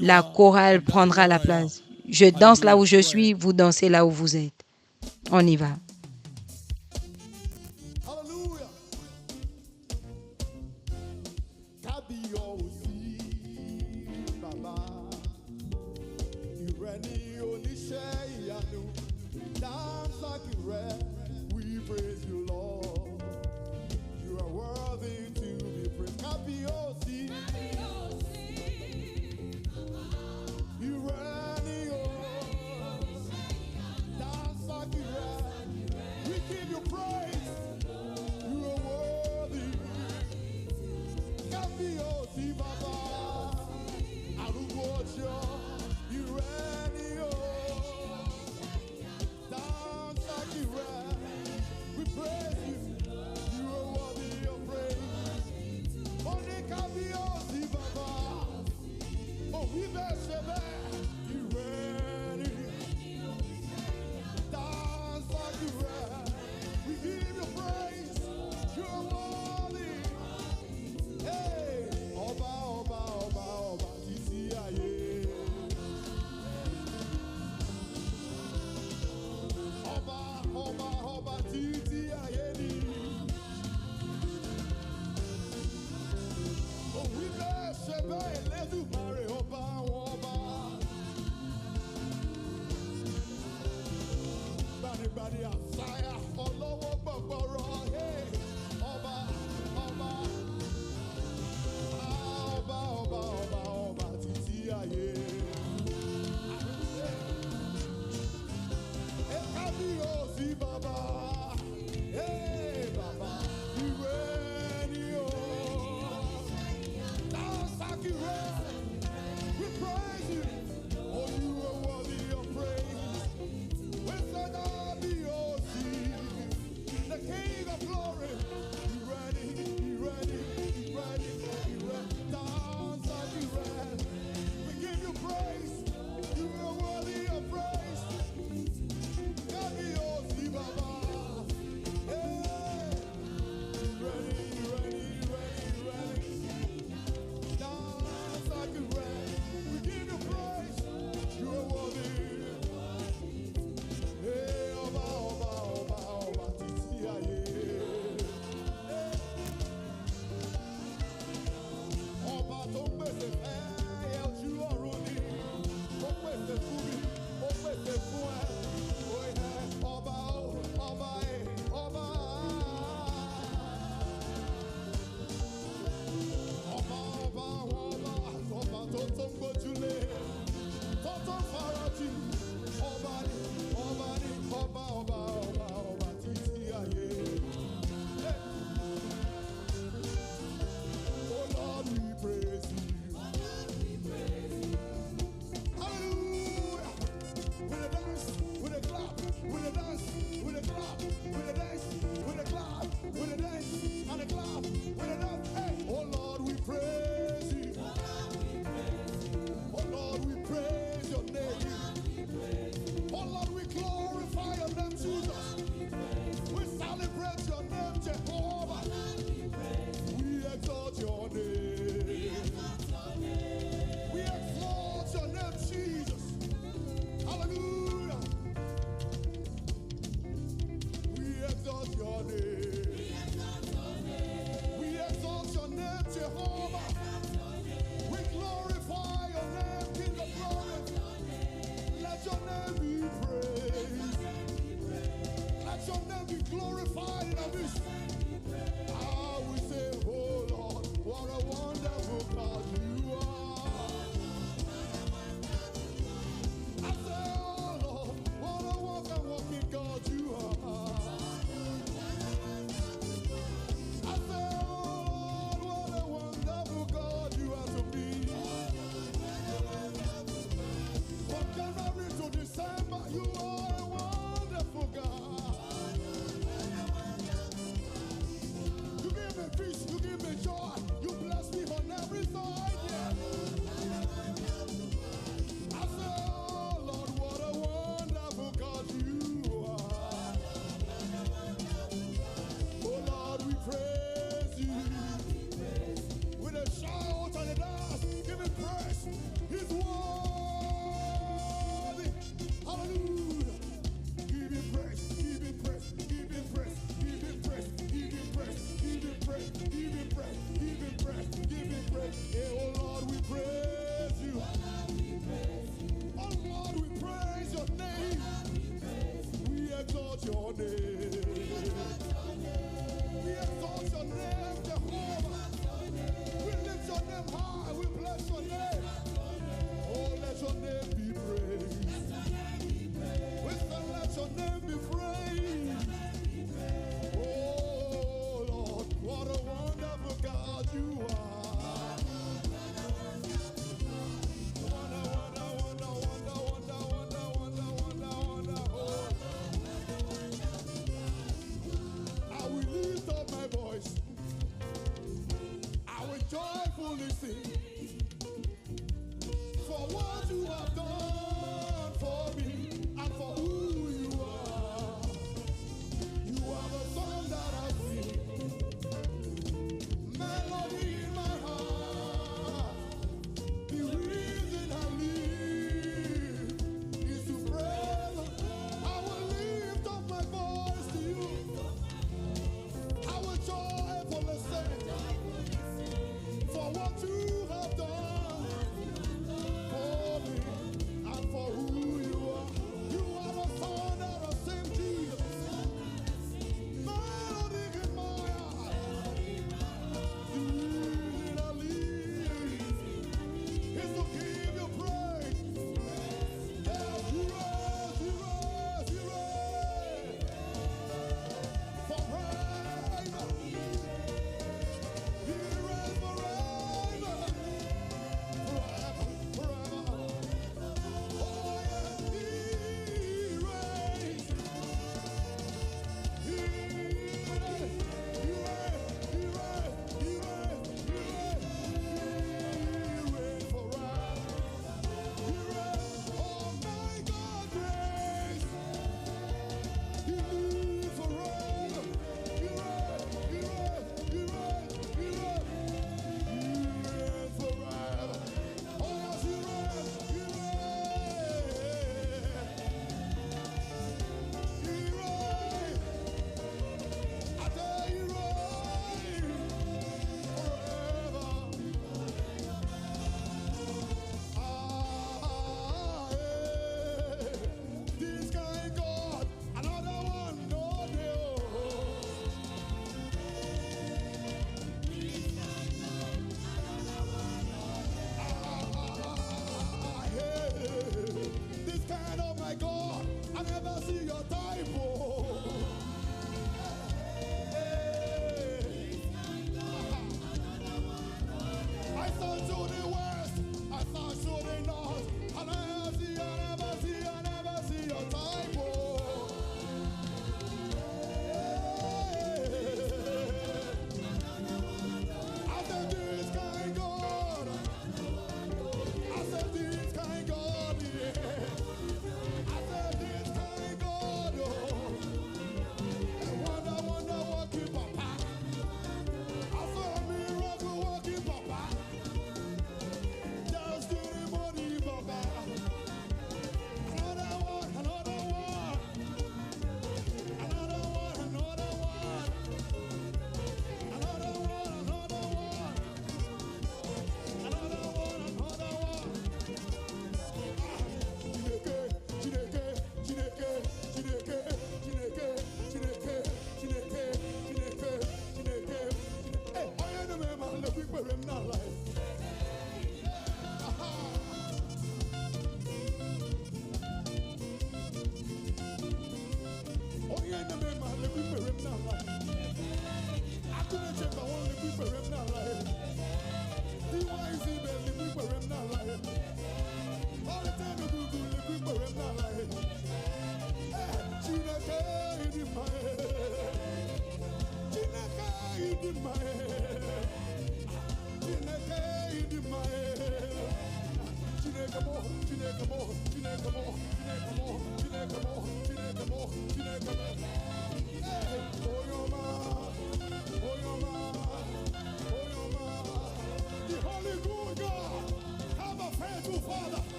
S2: la chorale prendra la place. Je danse là où je suis, vous dansez là où vous êtes. On y va.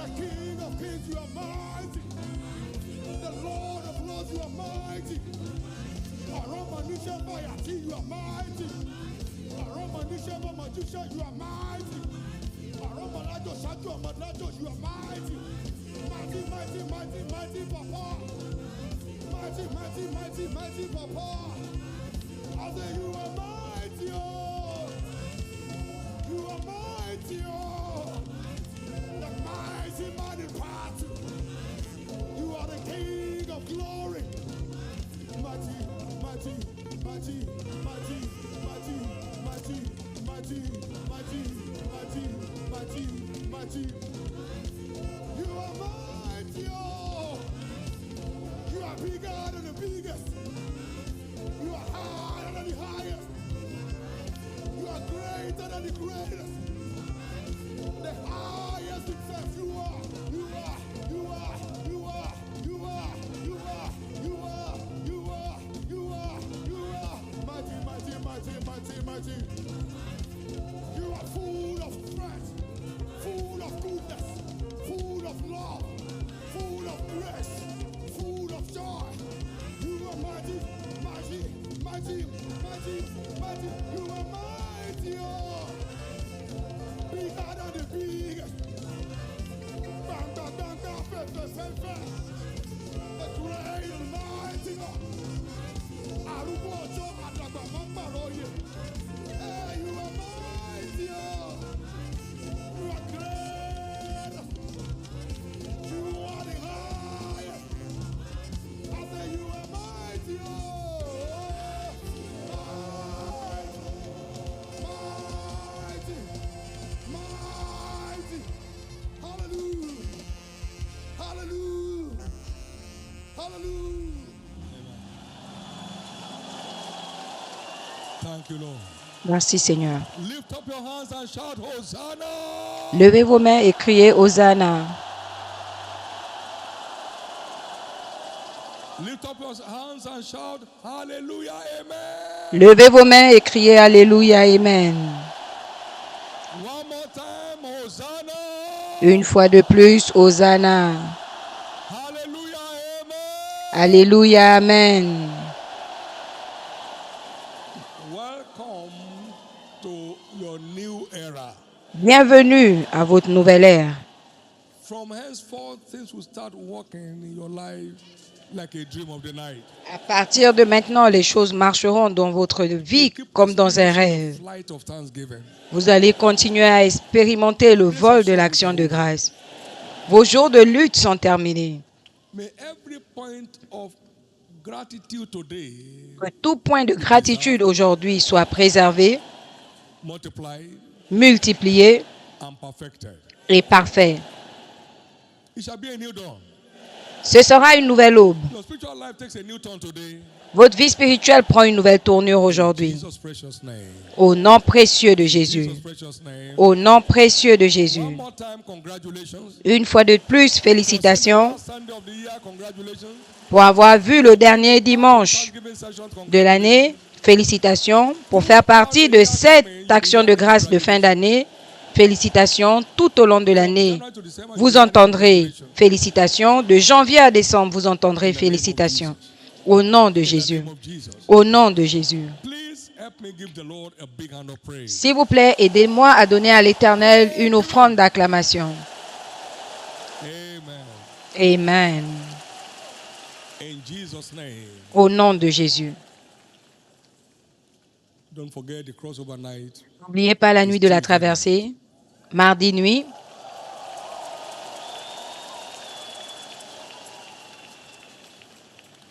S3: The King of Kings, you are mighty.
S1: The Lord of Lords, you are mighty. Aromanisha Bayati, you are mighty. Aromanisha Mamajusha, you are mighty. Aromalajo Shajo Amadajo, you are mighty. Mighty, mighty, mighty, mighty Papa. Mighty, mighty, mighty, mighty Papa. I say you are mighty, oh. You are mighty, oh. The mighty man in battle. You are the King of glory. Mighty, mighty, mighty, mighty, mighty, mighty, mighty, mighty, mighty, mighty, mighty. You are mighty, oh. You are bigger than the biggest. You are higher than the highest. You are greater than the greatest. The highest itself you are. You are. You are. You are. You are. You are. You are. You are. You are. You are. Mighty, mighty, mighty, mighty, mighty. You are full of strength, full of goodness, full of love, full of grace, full of joy. You are mighty, mighty, mighty, mighty, mighty. You are mighty, oh. Bigger than the biggest. Bang, bang, bang, bang, bang, bang, bang, bang. The great and mighty God. Arúgbó ọjọ́ àdàgbà máa ń pààrọ̀ oyè. Hey, you are mighty, oh. You are great. You are the highest. I say you are mighty, oh. Mighty, mighty, mighty. Hallelujah. Hallelujah. Hallelujah. Thank you, Lord.
S2: Merci Seigneur.
S1: Lift up your hands and shout Hosanna.
S2: Levez vos mains et criez Hosanna.
S1: Lift up your hands and shout Hallelujah, Amen.
S2: Levez vos mains et criez Alléluia, Amen.
S1: One more time, Hosanna.
S2: Une fois de plus, Hosanna.
S1: Hallelujah, Amen.
S2: Alléluia, Amen.
S1: Welcome to your new era.
S2: Bienvenue à votre nouvelle ère.
S1: From henceforth, things will start working in your life like a dream of the night.
S2: À partir de maintenant, les choses marcheront dans votre vie comme dans un rêve.
S1: Flight of thanksgiving.
S2: Vous allez continuer à expérimenter le vol de l'action de grâce. Vos jours de lutte sont terminés.
S1: May every point of gratitude today
S2: Que tout point de gratitude aujourd'hui soit préservé,
S1: multiplied
S2: multiplié
S1: and perfected.
S2: et parfait.
S1: It shall be a new dawn.
S2: Ce sera une nouvelle aube.
S1: Your spiritual life takes a new turn today.
S2: Votre vie spirituelle prend une nouvelle tournure aujourd'hui.
S1: Jesus' precious name.
S2: Au nom précieux de Jésus.
S1: Jesus' precious name.
S2: Au nom précieux de Jésus.
S1: One more time, congratulations.
S2: Une fois de plus, félicitations
S1: Last Sunday of the year, congratulations.
S2: pour avoir vu le dernier dimanche
S1: Thanksgiving session,
S2: de l'année. Félicitations pour faire partie de cette action de grâce de fin d'année. Félicitations tout au long de l'année. Vous entendrez félicitations. De janvier à décembre, vous entendrez félicitations. Au nom de Jésus. Au nom de Jésus.
S1: Please help me give the Lord a big hand of praise.
S2: S'il vous plaît, aidez-moi à donner à l'Éternel une offrande d'acclamation.
S1: Amen.
S2: Amen.
S1: In Jesus' name.
S2: Au nom de Jésus.
S1: Don't forget the crossover night.
S2: N'oubliez pas la nuit de la traversée. Mardi nuit.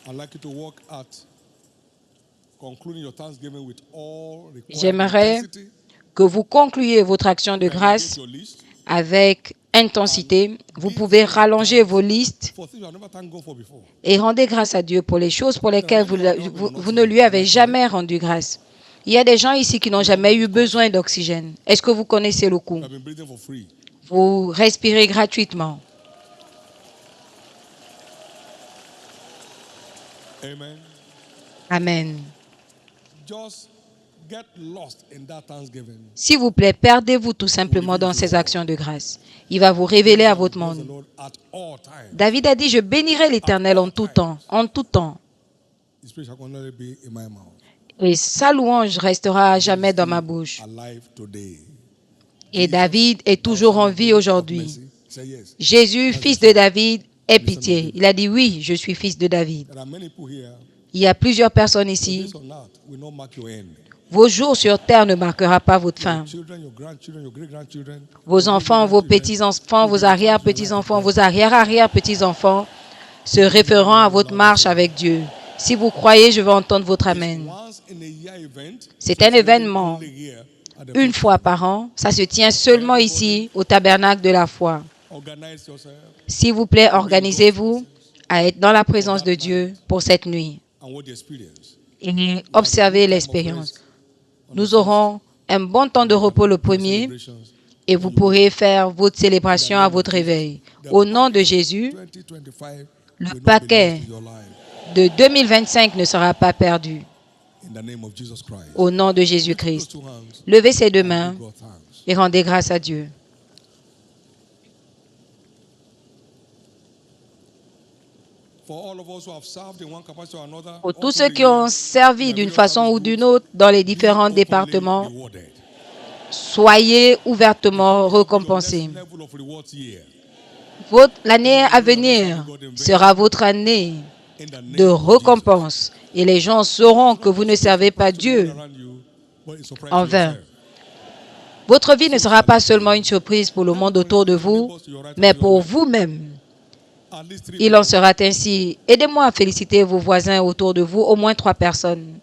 S1: I'd like you to work at concluding your Thanksgiving with all required
S2: J'aimerais
S1: intensity.
S2: que vous concluiez votre action de grâce
S1: Your list
S2: avec intensité. Vous pouvez rallonger vos listes
S1: for things you have never thanked God for before.
S2: et rendez grâce à Dieu pour les choses pour lesquelles vous ne lui avez jamais rendu grâce. Il y a des gens ici qui n'ont jamais eu besoin d'oxygène. Est-ce que vous connaissez le coup?
S1: You have been breathing for free.
S2: Vous respirez gratuitement.
S1: Amen.
S2: Amen.
S1: Just Get lost in that thanksgiving.
S2: S'il vous plaît, perdez-vous tout simplement dans ces actions de grâce. Il va vous révéler à votre
S1: Bless the
S2: monde.
S1: Lord at all times.
S2: David a dit, je bénirai l'Éternel en tout temps, en tout temps.
S1: His praise shall continually be in my mouth.
S2: Et sa louange restera à jamais dans ma bouche.
S1: Alive today.
S2: Et David est toujours en vie aujourd'hui.
S1: Mercy. Say yes.
S2: Jésus, fils de David, aie pitié. Il a dit, oui, je suis fils de David.
S1: There are many people here.
S2: Il y a plusieurs personnes ici.
S1: This on earth will not mark your end.
S2: Vos jours sur terre ne marquera pas votre fin.
S1: Your children, your grandchildren, your great-grandchildren.
S2: Vos enfants, vos petits-enfants, vos arrière-petits-enfants, vos arrière-arrière-petits-enfants se référeront à votre marche avec Dieu. Si vous croyez, je veux entendre votre Amen.
S1: Once in a year event.
S2: C'est un événement,
S1: Only here at the
S2: une fois par an. Ça se tient seulement ici, au tabernacle de la foi.
S1: Organize yourself
S2: S'il vous plaît, organisez-vous à être dans la présence de Dieu pour cette nuit
S1: and what the experience.
S2: et observez l'expérience. Nous aurons un bon temps de repos le premier
S1: Celebrations.
S2: et vous pourrez faire votre célébration à votre réveil. Au nom de Jésus,
S1: 2025
S2: le
S1: will not be
S2: paquet
S1: lost in your life.
S2: de 2025 ne sera pas perdu.
S1: In the name of Jesus Christ.
S2: Au nom de
S1: Those
S2: Jésus-Christ.
S1: two hands.
S2: Levez ces deux mains
S1: Give God thanks.
S2: et rendez grâce à Dieu.
S1: For all of us who have served in one capacity or another,
S2: Pour
S1: all
S2: tous
S1: through
S2: ceux
S1: the
S2: qui ont
S1: year,
S2: servi d'une façon ou d'une autre dans les différents
S1: openly
S2: départements,
S1: rewarded.
S2: soyez ouvertement récompensés.
S1: Next level of rewards here.
S2: L'année à venir sera votre année
S1: In the name
S2: de
S1: of
S2: récompense et les gens sauront que vous ne servez pas Dieu
S1: Jesus. Around you, but it's surprise
S2: en
S1: to
S2: vain.
S1: yourself.
S2: Votre vie ne sera pas seulement une surprise pour le monde autour de vous, mais pour vous-même.
S1: At least three
S2: Il en sera ainsi. Aidez-moi à féliciter vos voisins autour de vous, au moins 3 personnes.